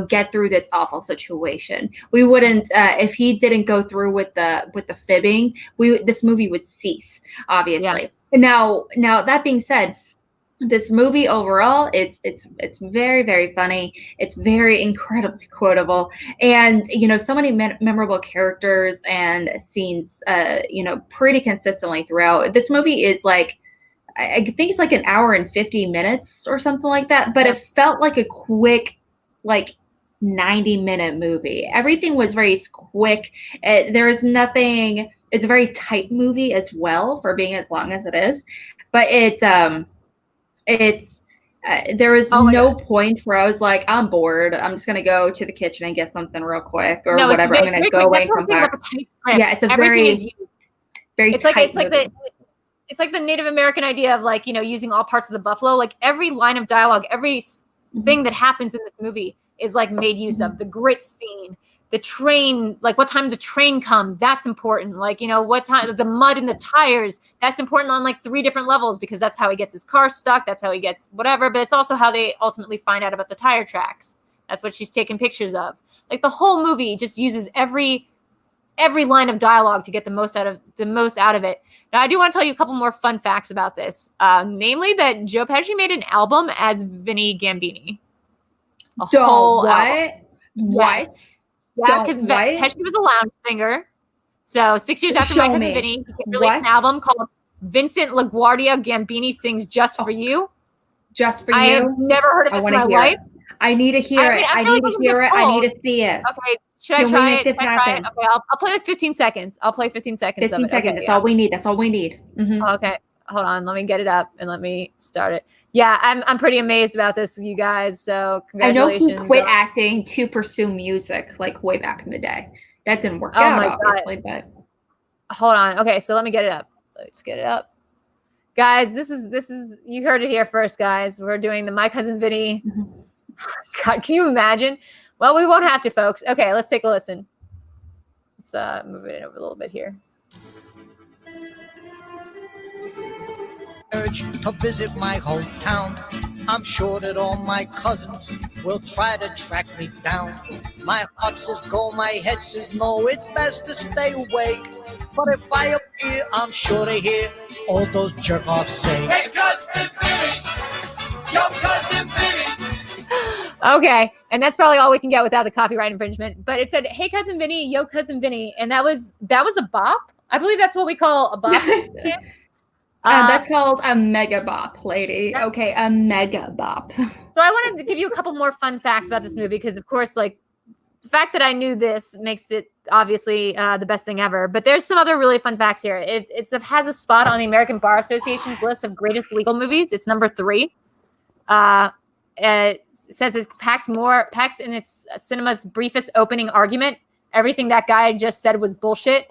get through this awful situation. We wouldn't if he didn't go through with the fibbing, this movie would cease, obviously. Yeah. Now that being said, this movie overall, it's very, very funny. It's very incredibly quotable, and so many memorable characters and scenes. Pretty consistently throughout. This movie is like, I think it's like an hour and 50 minutes or something like that. But it felt like a quick, like 90-minute movie. Everything was very quick. There is nothing. It's a very tight movie as well for being as long as it is, but there was no point where I was like, I'm bored. I'm just gonna go to the kitchen and get something real quick or whatever. I'm gonna go away and come back. Yeah, it's a very it's tight like it's like the Native American idea of like, using all parts of the buffalo. Like, every line of dialogue, every thing that happens in this movie is like made use of. The grit scene, the train, like what time the train comes, that's important. Like, you know, what time, the mud in the tires, that's important on like 3 different levels, because that's how he gets his car stuck. That's how he gets whatever. But it's also how they ultimately find out about the tire tracks. That's what she's taking pictures of. Like the whole movie just uses every line of dialogue to get the most out of it. Now, I do want to tell you a couple more fun facts about this. Namely that Joe Pesci made an album as Vinny Gambini. What? Yes. Yeah, because Pesci was a lounge singer. So 6 years after My Cousin Vinny, he released an album called Vincent LaGuardia Gambini Sings Just For You. Just For You? I have never heard of this in my life. I need to hear it. I need to hear it. I need to see it. Okay, should I try it? Okay, I'll play like 15 seconds. I'll play 15 seconds 15 seconds. That's all we need. That's all we need. Okay, hold on. Let me get it up and let me start it. Yeah, I'm pretty amazed about this, you guys. So congratulations. I know he quit acting to pursue music like way back in the day. That didn't work out, obviously, but hold on. Okay, so let me get it up. Let's get it up. Guys, this is you heard it here first, guys. We're doing the My Cousin Vinny. God, can you imagine? Well, we won't have to, folks. Okay, let's take a listen. Let's move it over a little bit here. Urge to visit my hometown. I'm sure that all my cousins will try to track me down. My heart says go, my head says no, it's best to stay away. But if I appear, I'm sure to hear all those jerk-offs say, "Hey, Cousin Vinny! Yo, Cousin Vinny!" Okay, and that's probably all we can get without the copyright infringement. But it said, "Hey, Cousin Vinny, yo, Cousin Vinny," and that was a bop. I believe that's what we call a bop. That's called a mega bop, lady. Okay, a mega bop. So I wanted to give you a couple more fun facts about this movie because, of course, like the fact that I knew this makes it obviously the best thing ever. But there's some other really fun facts here. It has a spot on the American Bar Association's list of greatest legal movies. It's number 3. It says it packs in its cinema's briefest opening argument. Everything that guy just said was bullshit.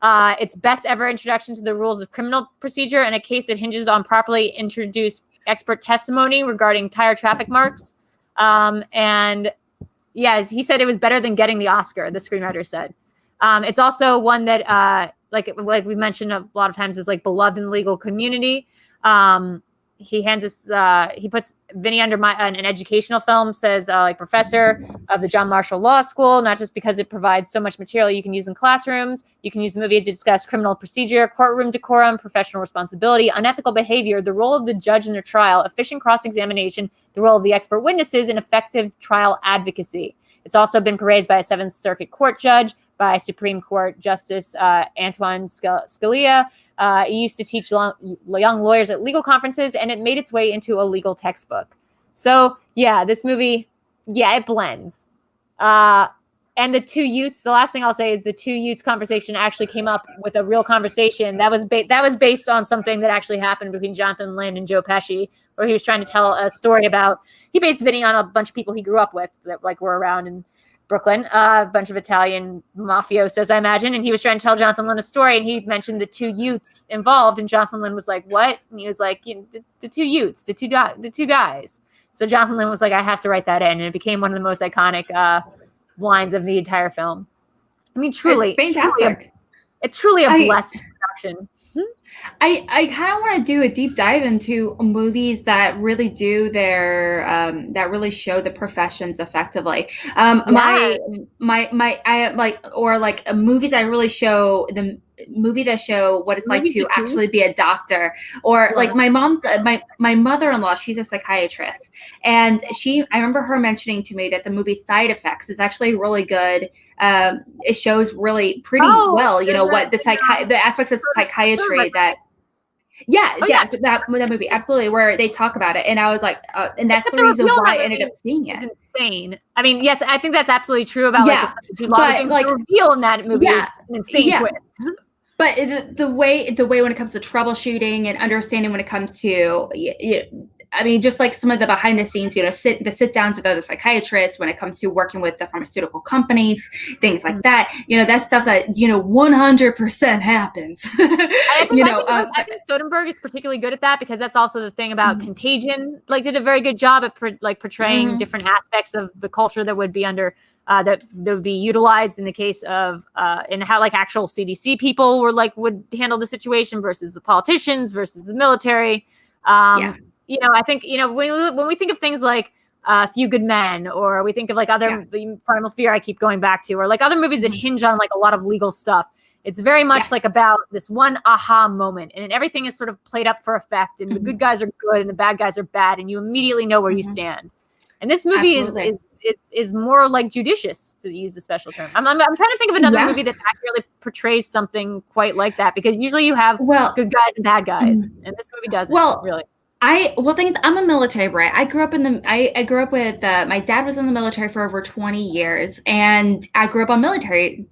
Its best ever introduction to the rules of criminal procedure and a case that hinges on properly introduced expert testimony regarding tire traffic marks. And yeah, he said it was better than getting the Oscar, the screenwriter said. It's also one that, like we mentioned a lot of times, is like beloved in the legal community. He puts Vinny under an educational film, says like professor of the John Marshall Law School, not just because it provides so much material you can use in classrooms. You can use the movie to discuss criminal procedure, courtroom decorum, professional responsibility, unethical behavior, the role of the judge in a trial, efficient cross-examination, the role of the expert witnesses, and effective trial advocacy. It's also been praised by a 7th Circuit Court judge, by Supreme Court Justice Antoine Scalia. It used to teach young lawyers at legal conferences, and it made its way into a legal textbook. So, yeah, this movie, yeah, it blends. And the two youths, the last thing I'll say is the two youths conversation actually came up with a real conversation. That was based on something that actually happened between Jonathan Lynne and Joe Pesci, where he was trying to tell a story about, he based Vinny on a bunch of people he grew up with that like were around in Brooklyn, a bunch of Italian mafiosos, I imagine. And he was trying to tell Jonathan Lynne a story, and he mentioned the two youths involved. And Jonathan Lynne was like, "What?" And he was like, the two youths, the two guys. So Jonathan Lynne was like, "I have to write that in," and it became one of the most iconic lines of the entire film. I mean, truly, it's fantastic. It's truly a blessed production. I kind of want to do a deep dive into movies that really do their that really show the professions effectively. Movies that really show what it's like to actually be a doctor, or like my mother-in-law, she's a psychiatrist, and I remember her mentioning to me that the movie Side Effects is actually really good. It shows really pretty well, what the aspects of psychiatry that. That movie, absolutely, where they talk about it, and I was like, and that's the reason why I ended up seeing it. It's insane. I mean, yes, I think that's absolutely true about the reveal in that movie is an insane twist. But the way when it comes to troubleshooting and understanding when it comes to I mean, just like some of the behind the scenes, you know, sit downs with other psychiatrists when it comes to working with the pharmaceutical companies, things like that. You know, that's stuff that, you know, 100% happens. I think Soderbergh is particularly good at that, because that's also the thing about Contagion. Like, did a very good job at portraying different aspects of the culture that would be under that would be utilized in the case of and how like actual CDC people would handle the situation versus the politicians versus the military. You know, I think, you know, when we think of things like Few Good Men, or we think of like other the Primal Fear I keep going back to, or like other movies that hinge on like a lot of legal stuff, it's very much like about this one aha moment, and everything is sort of played up for effect, and the good guys are good and the bad guys are bad, and you immediately know where you stand. And this movie is more like judicious, to use a special term. I'm trying to think of another movie that accurately portrays something quite like that, because usually you have good guys and bad guys, and this movie doesn't really. Thing is, I'm a military brat. I grew up with my dad was in the military for over 20 years, and I grew up on military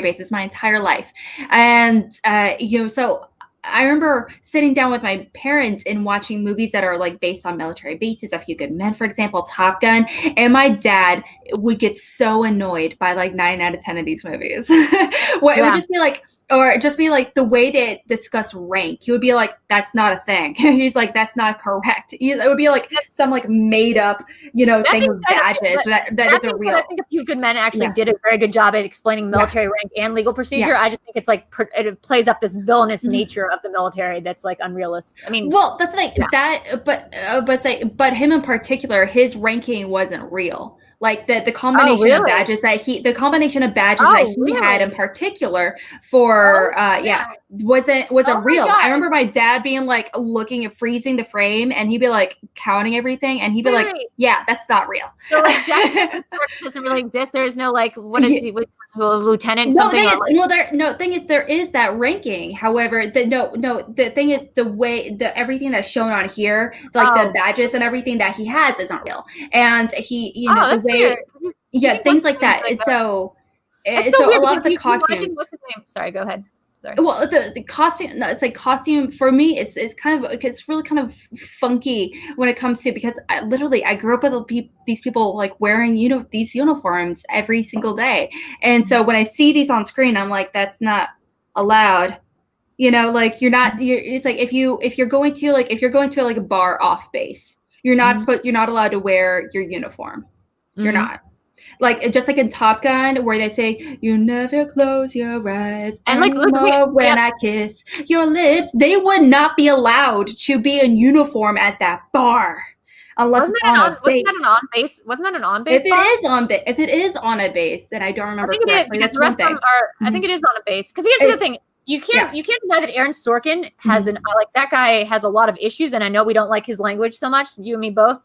bases my entire life. And you know, so I remember sitting down with my parents and watching movies that are like based on military bases. A Few Good Men, for example, Top Gun, and my dad would get so annoyed by like 9 out of 10 of these movies. It would just be like, or just be like the way they discuss rank. He would be like, "That's not a thing." He's like, "That's not correct." It would be like some like made up, you know, thing with badges that isn't real. I think A Few Good Men actually did a very good job at explaining military rank and legal procedure. I just think it's like it plays up this villainous nature of the military that's like unrealistic. I mean, well, that's like but him in particular, his ranking wasn't real. Like the combination of badges that he had in particular for wasn't real. I remember my dad being like looking at freezing the frame, and he'd be like counting everything, and he'd be like, "Yeah, that's not real." So like Jack doesn't really exist. There is no like lieutenant something. Thing is there is that ranking. However, the thing is the way everything that's shown on here, like the badges and everything that he has isn't real, and he things like that. So weird, a lot of the costumes. What's his name? Sorry, go ahead. Sorry. Well, the costume, it's like costume for me. It's kind of, it's really kind of funky when it comes to, because I grew up with these people like wearing these uniforms every single day, and so when I see these on screen, I'm like, that's not allowed. You know, like it's like if you're going to like a bar off base, you're not allowed to wear your uniform. You're not. Like just like in Top Gun, where they say you never close your eyes and like when I kiss your lips, they would not be allowed to be in uniform at that bar unless it's on a base. Wasn't that an on base? If it is on a base, then I don't remember. I think it is, because the rest of them are. I think it is on a base. Because here's the other thing. You can't deny that Aaron Sorkin has that guy has a lot of issues, and I know we don't like his language so much, you and me both.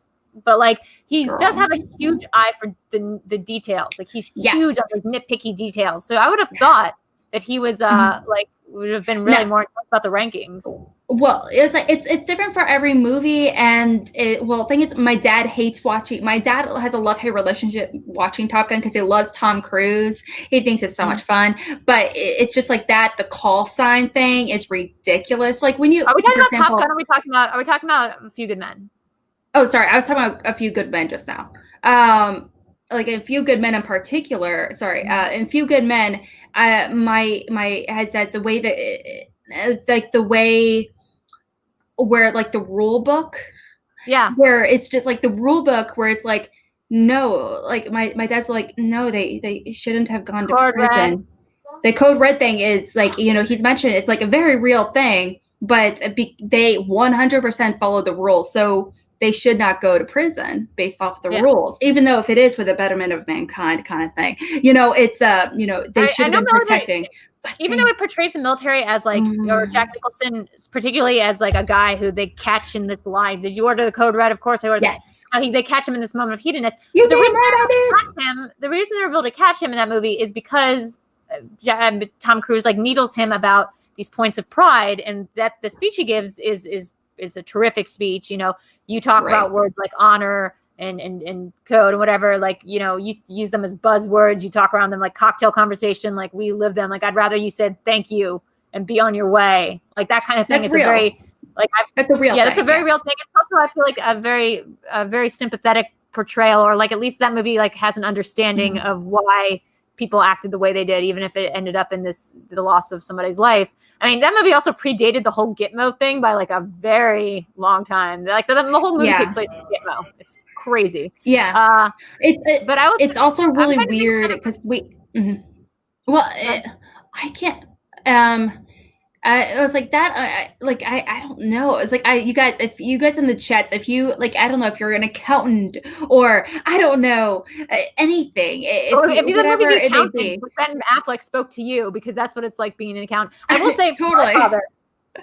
But like he does have a huge eye for the details. Like he's huge on like nitpicky details. So I would have thought that he was would have been really more about the rankings. Well, it's like it's different for every movie, and the thing is, my dad hates watching. My dad has a love-hate relationship watching Top Gun because he loves Tom Cruise. He thinks it's so much fun, but it's just like that. The call sign thing is ridiculous. Like when you are we talking about Top Gun? Are we talking about A Few Good Men? Oh, sorry. I was talking about A Few Good Men just now. Like A Few Good Men in particular. Sorry. In Few Good Men, my has that the way that like the way where like the rule book, where it's just like the rule book where it's like no, like my dad's like no, they shouldn't have gone to prison. The code red thing is like he's mentioned it's like a very real thing, but they 100% follow the rules, so they should not go to prison based off the rules, even though if it is for the betterment of mankind kind of thing. It's they should have been protecting. Even though it portrays the military as like, or Jack Nicholson, particularly as like a guy who they catch in this line. Did you order the code red? Of course I ordered. Yes. I think they catch him in this moment of heatedness. The reason they were able to catch him in that movie is because Tom Cruise like needles him about these points of pride, and that the speech he gives is a terrific speech. You talk about words like honor and code and whatever, like, you use them as buzzwords. You talk around them like cocktail conversation, like we live them. Like, I'd rather you said thank you and be on your way. Like that kind of thing. It's a very Like that's a real thing. That's a very real thing. It's also, I feel like, a very sympathetic portrayal, or like at least that movie like has an understanding of why people acted the way they did, even if it ended up in the loss of somebody's life. I mean, that movie also predated the whole Gitmo thing by like a very long time. Like the whole movie takes place in Gitmo. It's crazy. Yeah. It's also really weird because well, I can't. It was like that. I don't know. It's like you guys in the chats, if you like, I don't know if you're an accountant or I don't know anything. If you the movie The Accountant, Ben Affleck spoke to you, because that's what it's like being an accountant. I will say, totally.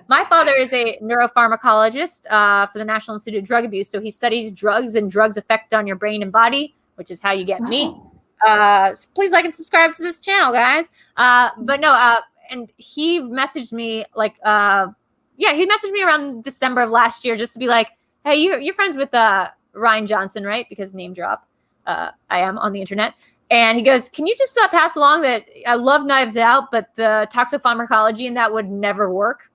My father is a neuropharmacologist for the National Institute of Drug Abuse, so he studies drugs and drugs' effect on your brain and body, which is how you get me. So please like and subscribe to this channel, guys. But no. And he messaged me like, he messaged me around December of last year just to be like, hey, you're friends with Ryan Johnson, right? Because name drop, I am on the internet. And he goes, can you just pass along that I love Knives Out, but the toxopharmacology in that would never work?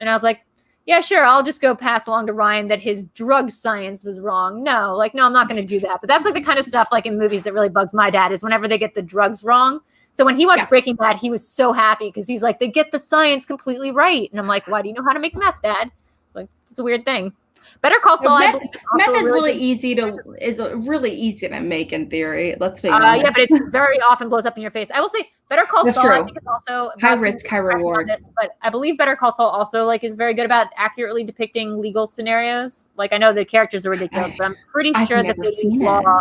And I was like, yeah, sure. I'll just go pass along to Ryan that his drug science was wrong. No, I'm not going to do that. But that's like the kind of stuff like in movies that really bugs my dad, is whenever they get the drugs wrong. So when he watched Breaking Bad, he was so happy because he's like, they get the science completely right. And I'm like, why do you know how to make meth, Dad? Like, it's a weird thing. Better Call Saul. Meth is really easy to make in theory. Let's be honest. Yeah, but it's very often blows up in your face. I will say Better Call Saul. I think it's also high risk, high reward. But I believe Better Call Saul also like is very good about accurately depicting legal scenarios. Like I know the characters are ridiculous, but I'm pretty sure that they use law.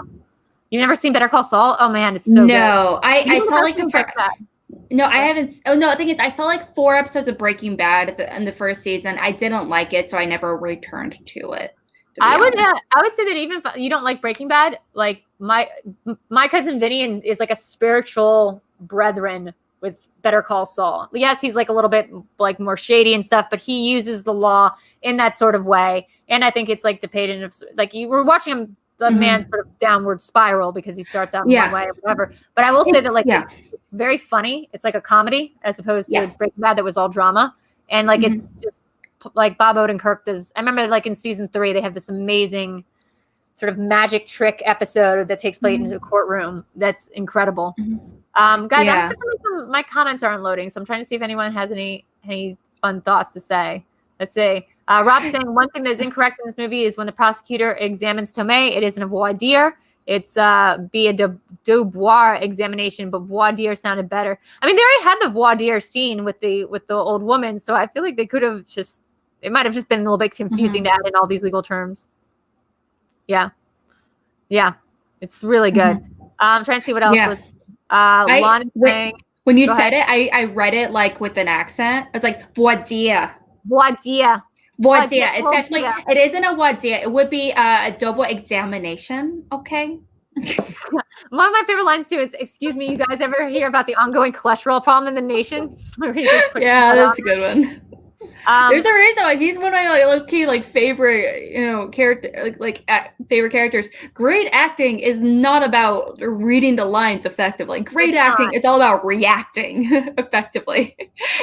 You've never seen Better Call Saul? Oh man, it's so good. No, I saw like No, I haven't. Oh no, the thing is, I saw like 4 episodes of Breaking Bad in the first season. I didn't like it, so I never returned to it. I would say that even if you don't like Breaking Bad, like my cousin Vinny is like a spiritual brethren with Better Call Saul. Yes, he's like a little bit like more shady and stuff, but he uses the law in that sort of way, and I think it's like depicted like you were watching him. The man's sort of downward spiral because he starts out in one way or whatever. But I will say that like it's very funny. It's like a comedy as opposed to Breaking Bad that was all drama. And like it's just like Bob Odenkirk does. I remember like in season 3 they have this amazing sort of magic trick episode that takes place in a courtroom. That's incredible. Guys, my comments aren't loading, so I'm trying to see if anyone has any fun thoughts to say. Let's see. Rob's saying one thing that is incorrect in this movie is when the prosecutor examines Tomei, it isn't a voir dire. It's be a devoir examination, but voir dire sounded better. I mean, they already had the voir dire scene with the old woman, so I feel like they could have it might have just been a little bit confusing to add in all these legal terms. Yeah, it's really good. I'm trying to see what else was. When you said it, I read it like with an accent. It's like voir dire. Voir dire. Voir dire. It's actually, it isn't a voir dire. It would be a double examination. Okay. One of my favorite lines too is, excuse me, you guys ever hear about the ongoing cholesterol problem in the nation? Yeah, that's a good one. There's a reason why he's one of my low-key favorite favorite characters. Great acting is not about reading the lines effectively. Great acting is all about reacting effectively.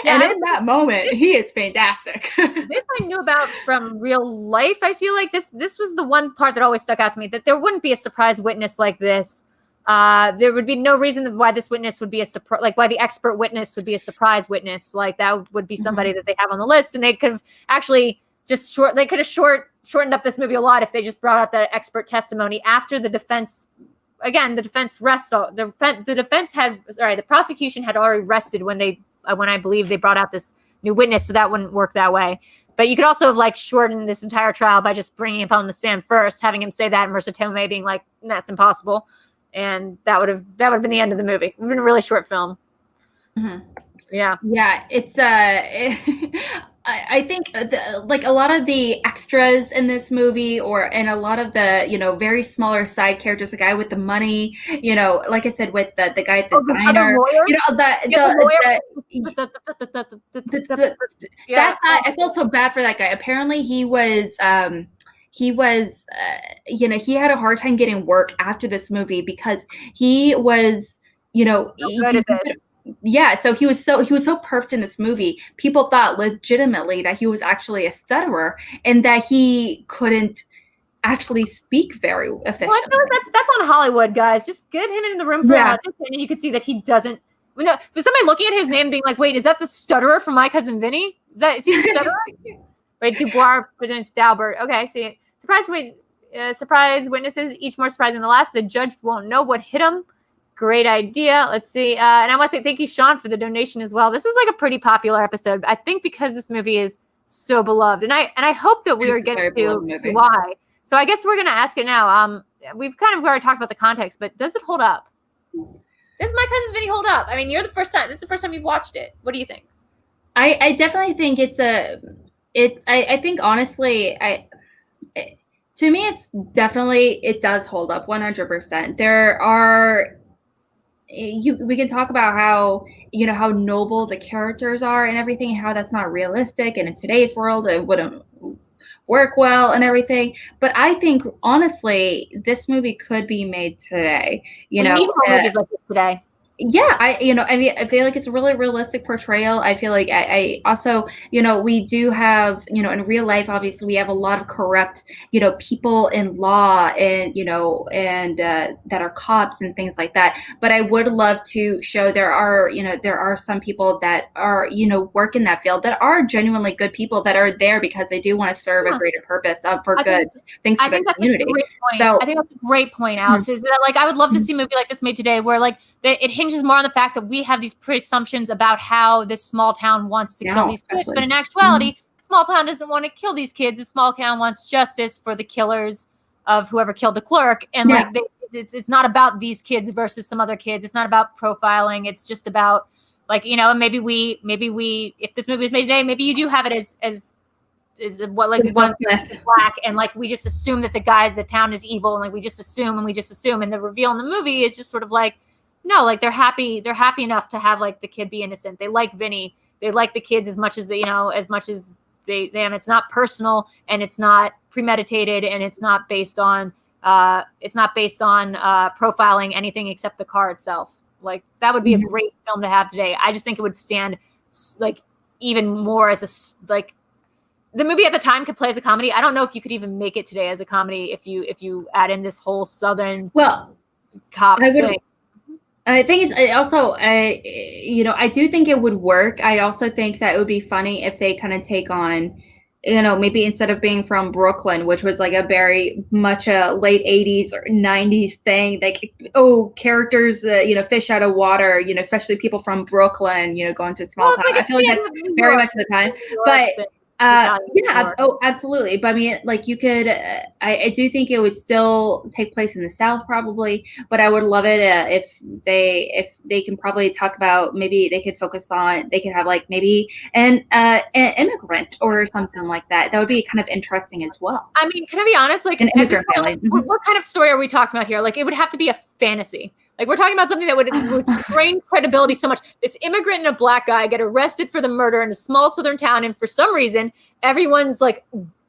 And in that moment, he is fantastic. This I knew about from real life. I feel like this was the one part that always stuck out to me, that there wouldn't be a surprise witness like this. There would be no reason why this witness would be a surprise, like why the expert witness would be a surprise witness. Like that would be somebody that they have on the list, and they could have actually shortened up this movie a lot if they just brought out that expert testimony after the defense. Again, the prosecution had already rested when I believe they brought out this new witness, so that wouldn't work that way. But you could also have shortened this entire trial by just bringing him on the stand first, having him say that, and Marisa Tomei being like, "That's impossible." And that would have been the end of the movie. It would have been a really short film. Yeah. It's I think a lot of the extras in this movie, and a lot of the very smaller side characters, the guy with the money, like I said, with the guy at the diner, I felt so bad for that guy. Apparently he had a hard time getting work after this movie because he was, yeah, so he was so perfect in this movie. People thought legitimately that he was actually a stutterer and that he couldn't actually speak very efficiently. Well, I feel like that's on Hollywood, guys. Just get him in the room for an audition, and you can see that he doesn't. No, for somebody looking at his name, being like, "Wait, is that the stutterer from My Cousin Vinny? Is he the stutterer?" Wait, Dubois, Prudence, Daubert. Okay, I see it. Surprise witnesses, each more surprising than the last. The judge won't know what hit him. Great idea. Let's see. And I want to say thank you, Sean, for the donation as well. This is like a pretty popular episode, I think, because this movie is so beloved, and I hope that we are getting to why. So I guess we're gonna ask it now. We've kind of already talked about the context, but does it hold up? Does My Cousin Vinny hold up? I mean, you're the first time. This is the first time you've watched it. What do you think? I definitely think I think honestly, to me, it does hold up 100%. There are, we can talk about how noble the characters are and everything, how that's not realistic, and in today's world it wouldn't work well and everything. But I think honestly, this movie could be made today. We need more movies like this today. Yeah, I feel like it's a really realistic portrayal. I feel like I also, we do have, in real life, obviously, we have a lot of corrupt, people in law and, that are cops and things like that. But I would love to show there are some people that are, work in that field that are genuinely good people that are there because they do want to serve a greater purpose for good things for the community. So I think that's a great point, Alex, is that I would love to see a movie like this made today where it hinges more on the fact that we have these presumptions about how this small town wants to kill these kids. But in actuality, the small town doesn't want to kill these kids. The small town wants justice for the killers of whoever killed the clerk. And it's not about these kids versus some other kids. It's not about profiling. It's just about maybe we, if this movie was made today, maybe you do have it as black, and we just assume that the town is evil, and we just assume, and the reveal in the movie is just sort of no, they're happy enough to have the kid be innocent. They like Vinny. They like the kids as much as they and it's not personal, and it's not premeditated, and it's not based on profiling anything except the car itself. That would be a great film to have today. I just think it would stand even more as the movie at the time could play as a comedy. I don't know if you could even make it today as a comedy if you add in this whole Southern cop thing. I think it's also, I do think it would work. I also think that it would be funny if they kind of take on, maybe instead of being from Brooklyn, which was a very much a late 80s or 90s thing, characters, fish out of water, especially people from Brooklyn, going to a small town. I feel like that's very much the time. But absolutely. But I mean, you could, I do think it would still take place in the South probably, but I would love it if they can probably talk about, maybe they could focus on, they could have maybe an immigrant or something like that. That would be kind of interesting as well. I mean, can I be honest? An immigrant family. What kind of story are we talking about here? It would have to be a fantasy. We're talking about something that would strain credibility so much. This immigrant and a black guy get arrested for the murder in a small Southern town, and for some reason, everyone's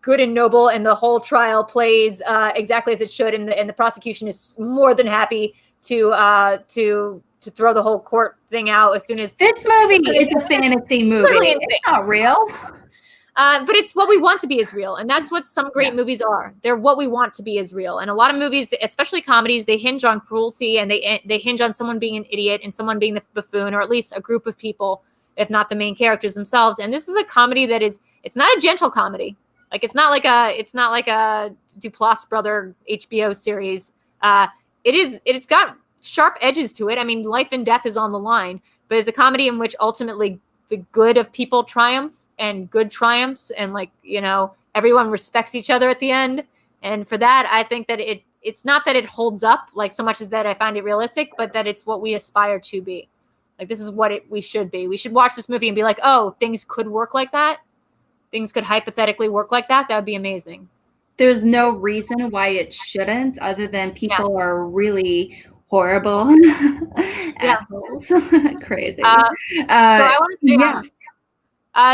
good and noble, and the whole trial plays exactly as it should, and the prosecution is more than happy to throw the whole court thing out as soon as this movie is a fantasy movie. It's not real. But it's what we want to be as real. And that's what some great movies are. They're what we want to be as real. And a lot of movies, especially comedies, they hinge on cruelty, and they hinge on someone being an idiot and someone being the buffoon, or at least a group of people, if not the main characters themselves. And this is a comedy that it's not a gentle comedy. It's not like a Duplass brother HBO series. It's got sharp edges to it. I mean, life and death is on the line, but it's a comedy in which ultimately the good of people triumph, and good triumphs, and everyone respects each other at the end. And for that, I think that it's not that it holds up so much as that I find it realistic, but that it's what we aspire to be. This is what we should be. We should watch this movie and be oh, things could work like that. Things could hypothetically work like that. That would be amazing. There's no reason why it shouldn't, other than people are really horrible assholes. Crazy. So I want to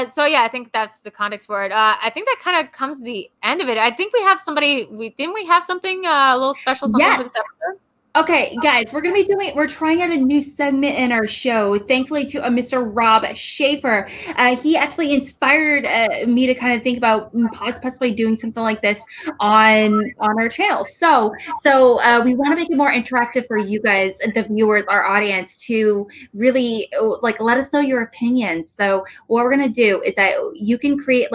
say, I think that's the context for it. I think that kind of comes to the end of it. I think we have something a little special for this episode? Okay, guys, we're trying out a new segment in our show. Thankfully to Mr. Rob Schaefer. He actually inspired me to kind of think about possibly doing something like this on our channel. So we want to make it more interactive for you guys, the viewers, our audience, to really like let us know your opinions. So what we're gonna do is that you can create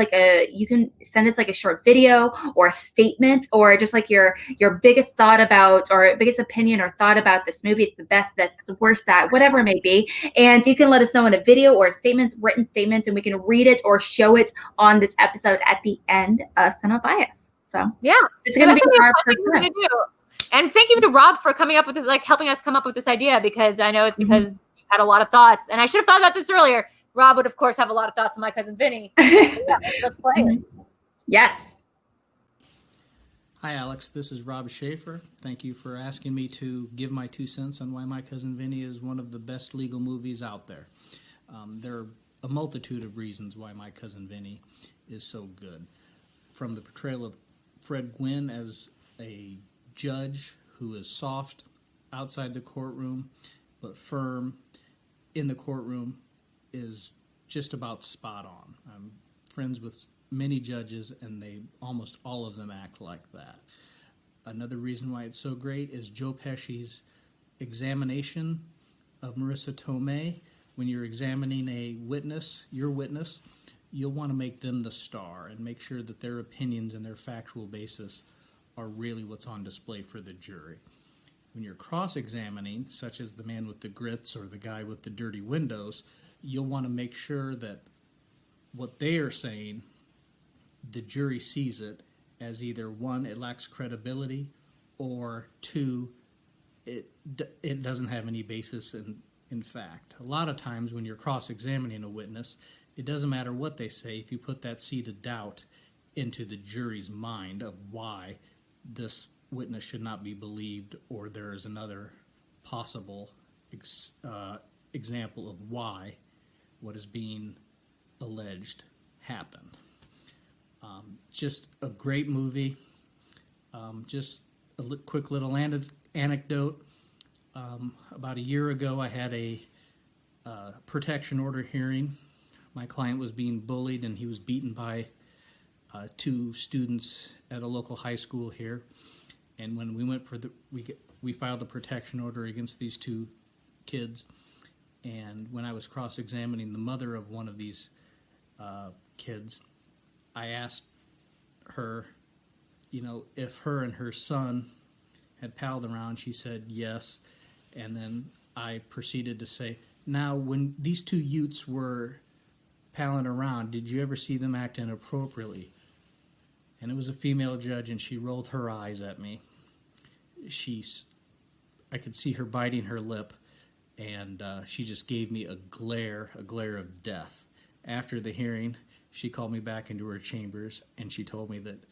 you can send us like a short video or a statement or just like your biggest thought about or biggest opinion or thought about this movie. It's the best, this, the worst, that, whatever it may be. And you can let us know in a video or a statement, written statement, and we can read it or show it on this episode at the end of Cinema Bias. So yeah, it's going to be our first time. And thank you to Rob for coming up with this, like helping us come up with this idea, because I know it's because you had a lot of thoughts. And I should have thought about this earlier. Rob would, of course, have a lot of thoughts on My Cousin Vinny. Yeah, let's play it. Yes. Hi, Alex. This is Rob Schaefer. Thank you for asking me to give my 2 cents on why My Cousin Vinny is one of the best legal movies out there. There are a multitude of reasons why My Cousin Vinny is so good. From the portrayal of Fred Gwynne as a judge who is soft outside the courtroom but firm in the courtroom is just about spot on. I'm friends with many judges, and almost all of them act like that. Another reason why it's so great is Joe Pesci's examination of Marisa Tomei. When you're examining a witness, your witness, you'll want to make them the star and make sure that their opinions and their factual basis are really what's on display for the jury. When you're cross-examining, such as the man with the grits or the guy with the dirty windows, you'll want to make sure that what they are saying, the jury sees it as either 1, it lacks credibility, or 2, it doesn't have any basis in fact. A lot of times when you're cross-examining a witness, it doesn't matter what they say if you put that seed of doubt into the jury's mind of why this witness should not be believed, or there is another possible example of why what is being alleged happened. Just a great movie. Just a quick little anecdote. About a year ago, I had a protection order hearing. My client was being bullied, and he was beaten by 2 students at a local high school here. And when we went for we filed a protection order against these 2 kids. And when I was cross-examining the mother of one of these kids, I asked her, if her and her son had palled around. She said yes. And then I proceeded to say, now, when these 2 youths were palling around, did you ever see them act inappropriately? And it was a female judge, and she rolled her eyes at me. I could see her biting her lip, and she just gave me a glare of death. After the hearing, she called me back into her chambers, and she told me that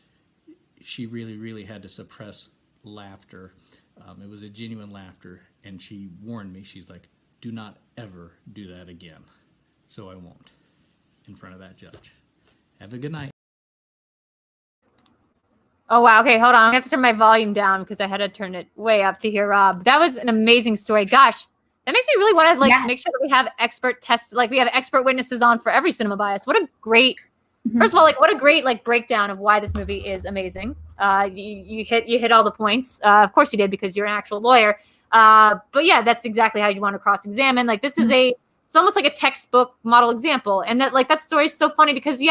she really, really had to suppress laughter. It was a genuine laughter, and she warned me. She's like, do not ever do that again. So I won't, in front of that judge. Have a good night. Oh, wow. Okay, hold on. I have to turn my volume down because I had to turn it way up to hear Rob. That was an amazing story. Gosh, that makes me really want to make sure that we have expert tests, we have expert witnesses on for every Cinema Bias. What a great, first of all, what a great breakdown of why this movie is amazing. You hit all the points. Of course you did, because you're an actual lawyer. But yeah, that's exactly how you want to cross-examine. This is it's almost like a textbook model example. And that story is so funny because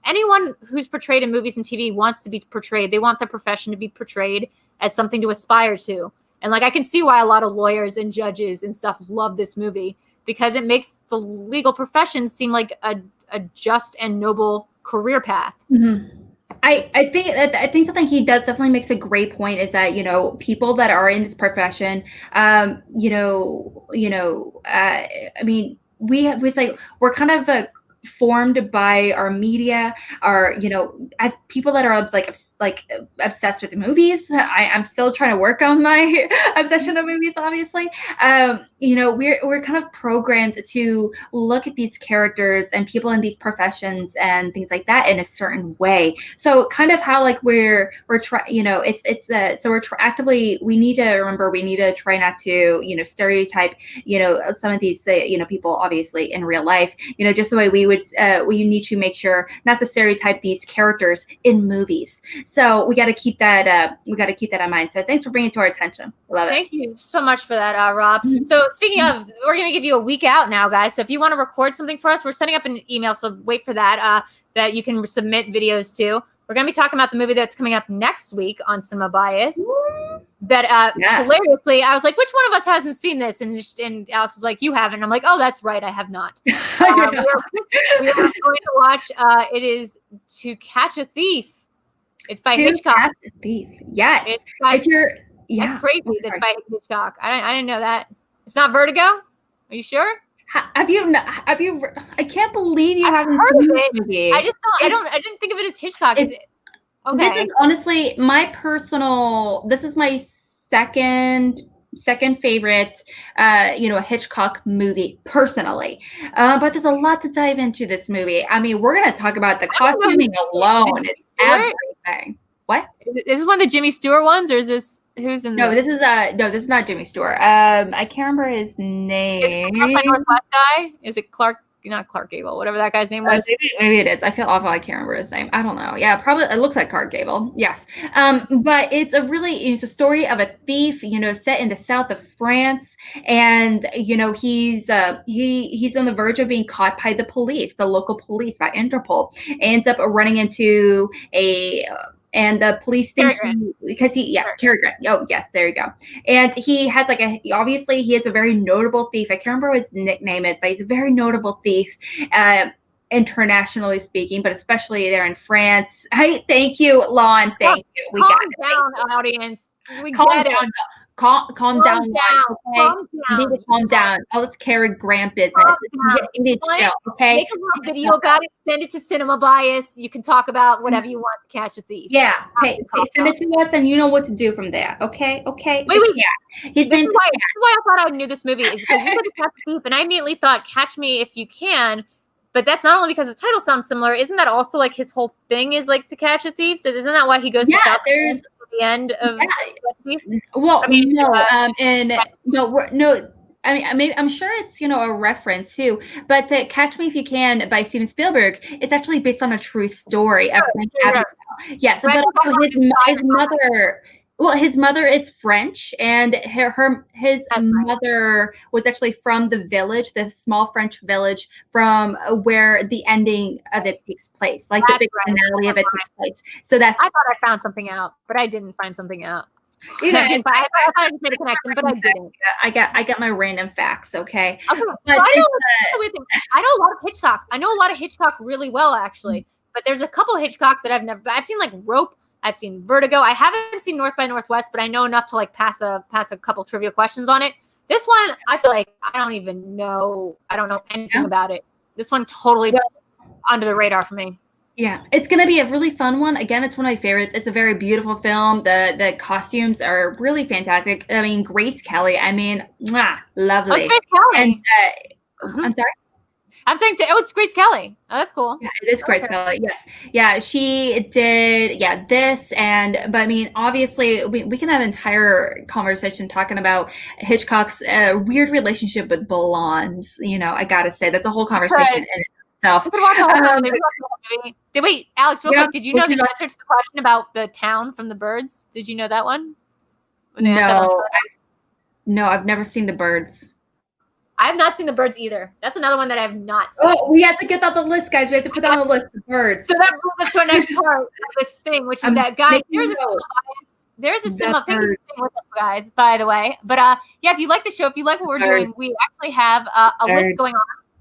anyone who's portrayed in movies and TV wants to be portrayed. They want their profession to be portrayed as something to aspire to. And I can see why a lot of lawyers and judges and stuff love this movie, because it makes the legal profession seem like a just and noble career path. I think something he does definitely makes a great point is that people that are in this profession, I mean, we're kind of formed by our media, as people that are obsessed with movies. I'm still trying to work on my obsession of movies, obviously. you know, we're kind of programmed to look at these characters and people in these professions and things like that in a certain way. So kind of how like we're you know, so we're actively, we need to remember, we need to try not to, you know, stereotype, you know, some of these, you know, people obviously in real life, you know, just the way we would, we need to make sure not to stereotype these characters in movies. So we got to keep that, in mind. So thanks for bringing it to our attention. Love it. Thank you so much for that, Rob. So speaking of, we're going to give you a week out now, guys. So if you want to record something for us, we're setting up an email. So wait for that, that you can submit videos to. We're going to be talking about the movie that's coming up next week on Cinema Bias. That hilariously, I was like, which one of us hasn't seen this? And Alex was like, you haven't. And I'm like, oh, that's right. I have not. We are going to watch, it is To Catch a Thief. It's by Hitchcock. To Catch a Thief. Yes. It's by, if you're, that's crazy. That's by Hitchcock. I didn't know that. It's not Vertigo? Are you sure? Have you? I can't believe you haven't heard seen of it. movie. I just don't. I didn't think of it as Hitchcock. Is it? Okay. This is honestly my personal. This is my second favorite, you know, Hitchcock movie personally. But there's a lot to dive into this movie. I mean, we're gonna talk about the costuming alone. It's everything. What? Is this one of the Jimmy Stewart ones, or is this who's in this? No, this is not Jimmy Stewart. I can't remember his name. Is it my Northwest guy? Is it Clark? Not Clark Gable, whatever that guy's name was. Maybe it is. I feel awful. I can't remember his name. I don't know. Yeah, probably. It looks like Clark Gable. Yes. But it's a story of a thief, you know, set in the south of France, and you know he's on the verge of being caught by the police, the local police, by Interpol. Ends up running into and the police think Cary Grant. Oh yes, there you go. And he has obviously he is a very notable thief. I can't remember what his nickname is, but he's a very notable thief, internationally speaking, but especially there in France. Thank you, Lon. Thank you. We calm got down, it. audience. We calm get down. it. Calm down. Okay? Calm You down. need to calm down. All this Cary Grant business. You need to chill. Okay. Make a little video about it. Send it to Cinema Bias. You can talk about whatever you want to catch a thief. Yeah. Send it to us, and you know what to do from there. Okay. Okay. Wait. Yeah. This is why I thought I knew this movie, is because you said to Catch a Thief, and I immediately thought Catch Me If You Can. But that's not only because the title sounds similar. Isn't that also like his whole thing is like to catch a thief? Isn't that why he goes to South France at the end of Thief? Well, I mean, I'm sure it's, you know, a reference too, but Catch Me If You Can by Steven Spielberg, it's actually based on a true story of Frank Abagnale. Yes, but his mother. Well, his mother is French, and his mother was actually from the village, the small French village from where the ending of it takes place, like the big finale of it takes place. So that's. I thought I found something out, but I didn't find something out. I thought I just made a connection, but I didn't. I got my random facts. Okay. But I know a lot of Hitchcock. I know a lot of Hitchcock really well, actually. But there's a couple of Hitchcock that I've seen, like Rope. I've seen Vertigo. I haven't seen North by Northwest, but I know enough to like pass a couple trivia questions on it. This one, I feel like I don't know anything about it. This one totally under the radar for me. Yeah, it's going to be a really fun one. Again, it's one of my favorites. It's a very beautiful film. The costumes are really fantastic. I mean, Grace Kelly. I mean, lovely. Oh, it's Grace Kelly. And I'm sorry? I'm saying, it's Grace Kelly. Oh, that's cool. Yeah, it is Grace Kelly. Yes. Yeah, she did, this. But I mean, obviously, we can have an entire conversation talking about Hitchcock's weird relationship with blondes. You know, I got to say, that's a whole conversation in itself. Wait, Alex, real quick, did you know the answer to the question about the town from the Birds? Did you know that one? No, I've never seen the Birds. I have not seen the Birds either. That's another one that I have not seen. Oh, we have to get on the list, guys. We have to put that on the list, the Birds. So that moves us to our next part of this thing, which is that, guys, there's a cinema thing with us, guys, by the way. But if you like the show, if you like what we're doing, we actually have a list going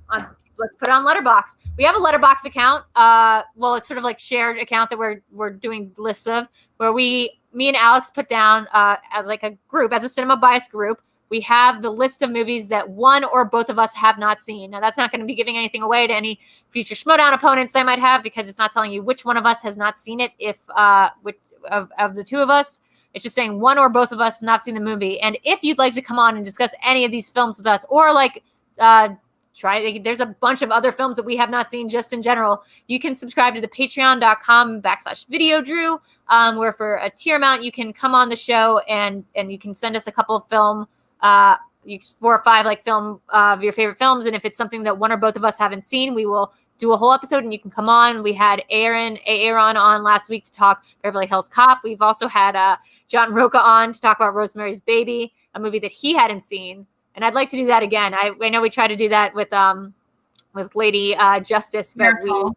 on. Let's put it on LetterBoxd. We have a LetterBoxd account. It's sort of like shared account that we're doing lists of, where me and Alex put down as like a group, as a Cinema Bias group. We have the list of movies that one or both of us have not seen. Now, that's not going to be giving anything away to any future Schmoedown opponents they might have, because it's not telling you which one of us has not seen it. If which of the two of us, It's just saying one or both of us has not seen the movie. And if you'd like to come on and discuss any of these films with us, or like there's a bunch of other films that we have not seen just in general, you can subscribe to the patreon.com/VideoDrew, where for a tier amount, you can come on the show and you can send us a couple of film, 4 or 5 like film of your favorite films. And if it's something that one or both of us haven't seen, we will do a whole episode and you can come on. We had Aaron on last week to talk Beverly Hills Cop. We've also had John Roca on to talk about Rosemary's Baby, a movie that he hadn't seen. And I'd like to do that again. I know we tried to do that with Lady Justice, Marisol,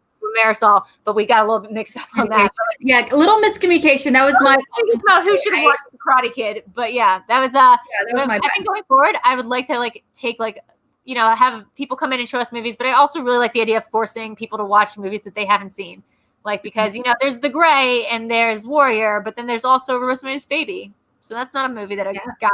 but we got a little bit mixed up on that. Yeah, a little miscommunication. That was my fault. About who should have watched The Karate Kid, but yeah, that was that was my bad. I think going forward, I would like to take have people come in and show us movies, but I also really like the idea of forcing people to watch movies that they haven't seen, because there's The Gray and there's Warrior, but then there's also Rosemary's Baby. So that's not a movie that a guy.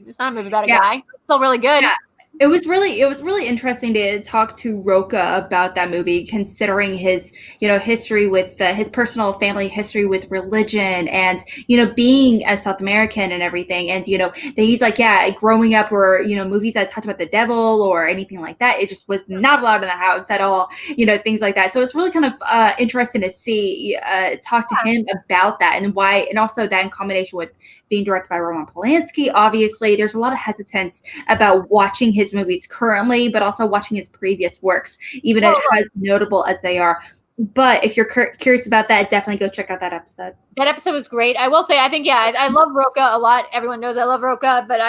It's not a movie about a guy. It's still really good. Yeah. It was really interesting to talk to Roca about that movie, considering his, history with his personal family history with religion and, being a South American and everything. And, that he's like, growing up where, movies that talked about the devil or anything like that, it just was not allowed in the house at all, things like that. So it's really kind of interesting to see, talk to him about that and why, and also that in combination with being directed by Roman Polanski. Obviously, there's a lot of hesitance about watching his movies currently, but also watching his previous works, even as notable as they are. But if you're curious about that, definitely go check out that episode. That episode was great. I will say, I think, I love Roca a lot. Everyone knows I love Roca, but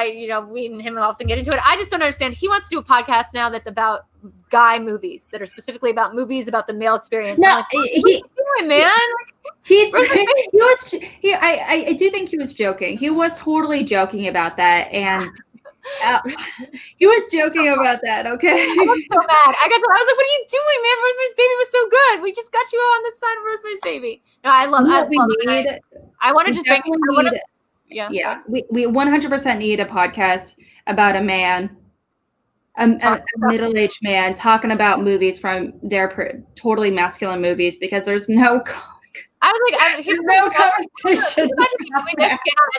we and him often get into it. I just don't understand. He wants to do a podcast now that's about guy movies, that are specifically about movies about the male experience. No, like, what are you doing, man? I do think he was joking. He was totally joking about that, and he was joking about that. Okay, I was so mad. I was like, "What are you doing, man? Rosemary's Baby was so good. We just got you on the side of Rosemary's Baby." No, I love. I want to just bring. We 100% need a podcast about a man. A middle-aged man talking about movies from their totally masculine movies, because there's no. I was like, here's no conversation.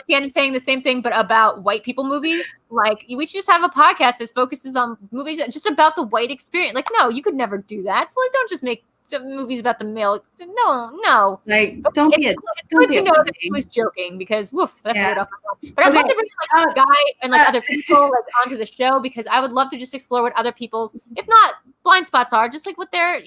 And saying the same thing, but about white people movies. Like, we should just have a podcast that focuses on movies just about the white experience. Like, no, you could never do that. So, don't just make movies about the male. No. Like, it's good to know that he was joking, because that's right off my mouth. But I'd love to bring a guy and other people onto the show, because I would love to just explore what other people's, if not blind spots are, just what they're,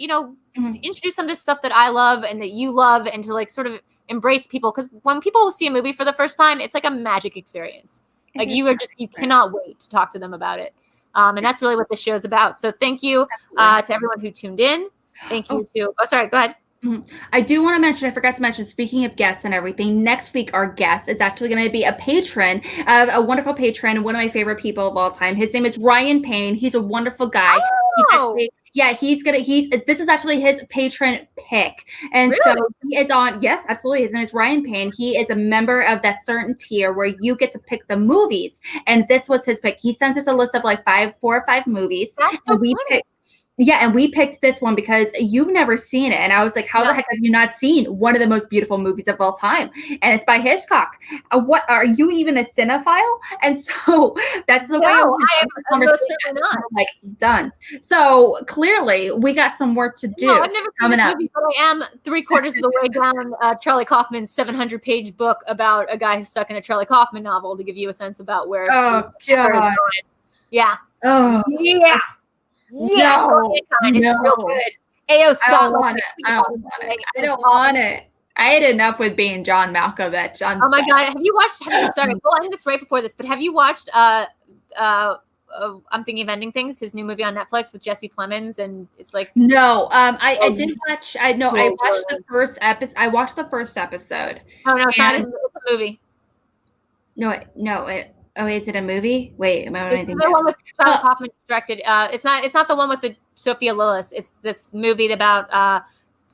introduce some of this stuff that I love and that you love, and to sort of embrace people. Because when people see a movie for the first time, it's like a magic experience. Like, you cannot wait to talk to them about it. And that's really what this show is about. So thank you to everyone who tuned in. Thank you to. Oh, sorry. Go ahead. I do want to mention, I forgot to mention, speaking of guests and everything, next week our guest is actually going to be a patron, a wonderful patron, one of my favorite people of all time. His name is Ryan Payne. He's a wonderful guy. This is actually his patron pick. And so he is on, yes, absolutely. His name is Ryan Payne. He is a member of that certain tier where you get to pick the movies. And this was his pick. He sent us a list of 4 or 5 movies. That's so funny. And we picked this one because you've never seen it. And I was like, how the heck have you not seen one of the most beautiful movies of all time? And it's by Hitchcock. What, are you even a cinephile? And so that's the way I am most certainly not. Done. So clearly we got some work to do. No, I've never seen this movie, but I am 3/4 of the way down Charlie Kaufman's 700-page book about a guy who's stuck in a Charlie Kaufman novel, to give you a sense about where. Oh, God. Yeah. Oh, yeah. Yeah, it's real good. A.O. Scott. I don't want it. I had enough with being John Malkovich. Oh my God. Have you watched, sorry, well, I think it's right before this, but have you watched I'm Thinking of Ending Things, his new movie on Netflix with Jesse Plemons? And it's like, no, I did watch, I watched the first episode. I watched the first episode. Oh no, it's not a movie. Oh, is it a movie? Wait, am I thinking? It's the one with Charlie Kaufman directed. It's not the one with the Sophia Lillis. It's this movie about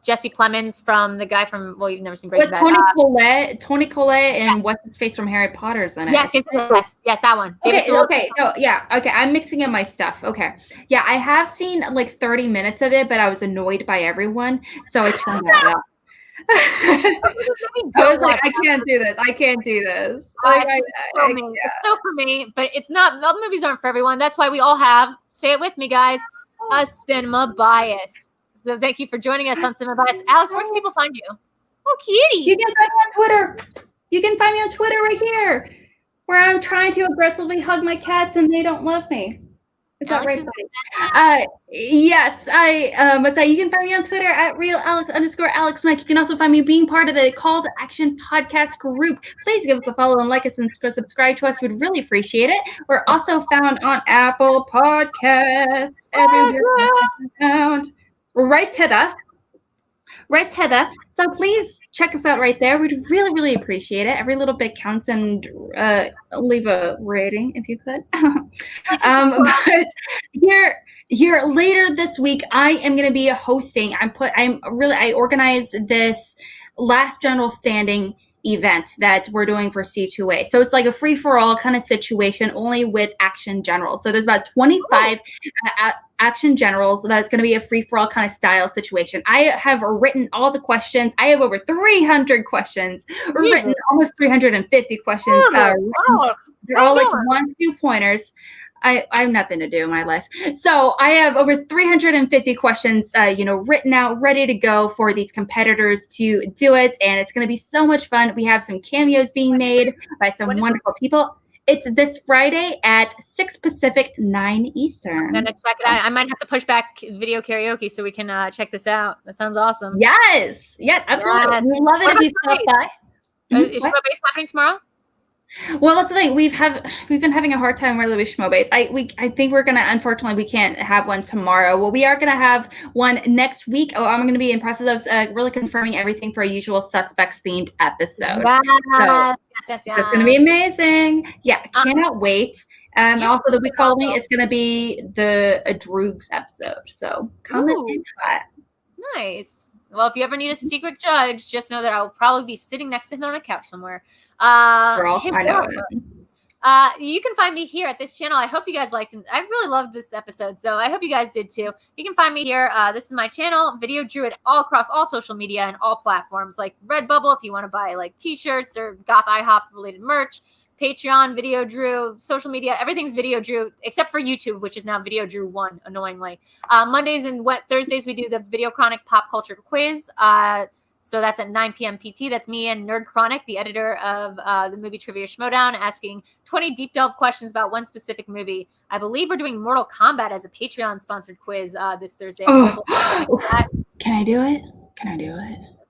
Jesse Plemons, from the guy from, well, you've never seen Breaking Bad. Tony Collette, and what's his face from Harry Potter's in it. Yes, that one. Okay. I'm mixing up my stuff. Okay. Yeah, I have seen 30 minutes of it, but I was annoyed by everyone, so I turned that off. I was like, I can't do this. I can't do this. Like, it's so for me, but it's not. The movies aren't for everyone. That's why we all have. Say it with me, guys. A cinema bias. So thank you for joining us on Cinema Bias. Alex, where can people find you? Oh, kitty. You can find me on Twitter. You can find me on Twitter right here, where I'm trying to aggressively hug my cats and they don't love me. Is that right? Yes, but you can find me on Twitter at @RealAlex_AlexMike. You can also find me being part of the Call to Action podcast group. Please give us a follow and like us and subscribe to us. We'd really appreciate it. We're also found on Apple Podcasts, everywhere found. Right, Heather. So please check us out right there. We'd really, really appreciate it. Every little bit counts, and leave a rating if you could. But here later this week, I am going to be hosting. I organized this last general standing event that we're doing for C2A. So it's like a free-for-all kind of situation, only with Action Generals. So there's about 25 Action Generals. That's going to be a free-for-all kind of style situation. I have written all the questions. I have over 300 questions, written almost 350 questions. They're all like 1-2 pointers. I have nothing to do in my life. So I have over 350 questions, written out, ready to go for these competitors to do it. And it's going to be so much fun. We have some cameos being made by some wonderful people. It's this Friday at 6 Pacific, 9 Eastern. I'm going to check it out. I might have to push back video karaoke so we can check this out. That sounds awesome. Yes, absolutely. Yes. We love it if you stop by. Is Schmoedown happening tomorrow? Well, that's the thing. We've been having a hard time really with Schmoedown. I think we're gonna, unfortunately, we can't have one tomorrow. Well, we are gonna have one next week. Oh, I'm gonna be in process of really confirming everything for a Usual Suspects themed episode. Yes. It's gonna be amazing. Yeah, cannot wait. Also, the week following is gonna be the Droogs episode. So come in that. Nice. Well, if you ever need a secret judge, just know that I'll probably be sitting next to him on a couch somewhere. Girl, I know it. You can find me here at this channel. I hope you guys liked it. I really loved this episode, so I hope you guys did too. You can find me here. This is my channel, VideoDrew, across all social media and all platforms, like Redbubble if you want to buy like t-shirts or Goth IHOP related merch, Patreon, VideoDrew, social media, everything's VideoDrew except for YouTube, which is now VideoDrew 1, annoyingly. Mondays and Thursdays we do the VideoChronic pop culture quiz. So that's at 9 p.m. PT. That's me and NerdChronic, the editor of the movie Trivia Schmoedown, asking 20 deep delve questions about one specific movie. I believe we're doing Mortal Kombat as a Patreon-sponsored quiz this Thursday. Can I do it?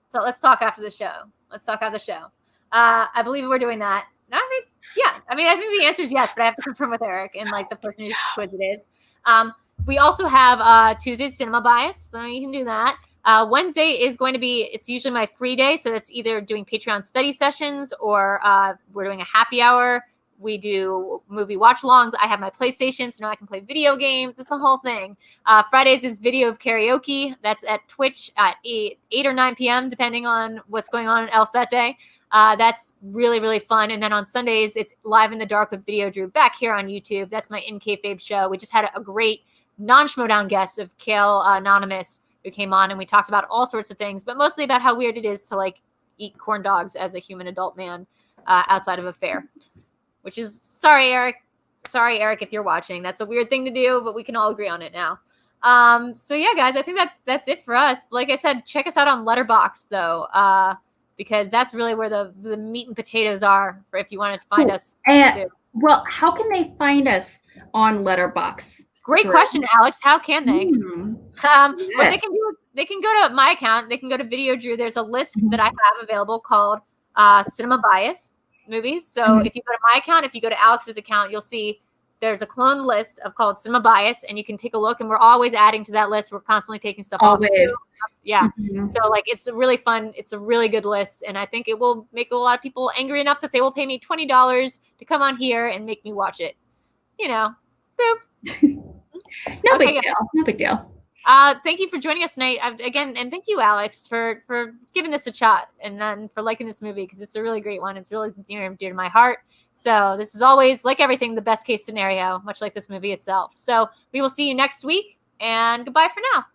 So let's talk after the show. I believe we're doing that. I think the answer is yes, but I have to confirm with Eric and like the person whose quiz it is. We also have Tuesday's Cinema Bias, so you can do that. Wednesday is going to be, it's usually my free day. So that's either doing Patreon study sessions or we're doing a happy hour. We do movie watch alongs. I have my PlayStation, so now I can play video games. It's the whole thing. Fridays is video of karaoke. That's at Twitch at 8 or 9 p.m., depending on what's going on else that day. That's really, really fun. And then on Sundays, it's Live in the Dark with VideoDrew back here on YouTube. That's my In Kayfabe show. We just had a great non-Schmoedown guest of Kale Anonymous, who came on, and we talked about all sorts of things, but mostly about how weird it is to like eat corn dogs as a human adult man outside of a fair, which is, sorry, Eric, if you're watching, that's a weird thing to do, but we can all agree on it now. So yeah, guys, I think that's it for us. Like I said, check us out on LetterBoxd though, because that's really where the meat and potatoes are for if you want to find us. Well, how can they find us on LetterBoxd? Great question, Alex. How can they? What they can do is they can go to my account. They can go to VideoDrew. There's a list that I have available called Cinema Bias movies. So if you go to my account, if you go to Alex's account, you'll see there's a cloned list called Cinema Bias, and you can take a look. And we're always adding to that list. We're constantly taking stuff off. Yeah. So like it's really fun. It's a really good list, and I think it will make a lot of people angry enough that they will pay me $20 to come on here and make me watch it. You know, boop. No big deal. Thank you for joining us tonight again, and thank you, Alex, for giving this a shot and for liking this movie, because it's a really great one. It's really near and dear to my heart. So this is always, like everything, the best case scenario, much like this movie itself. So we will see you next week, and goodbye for now.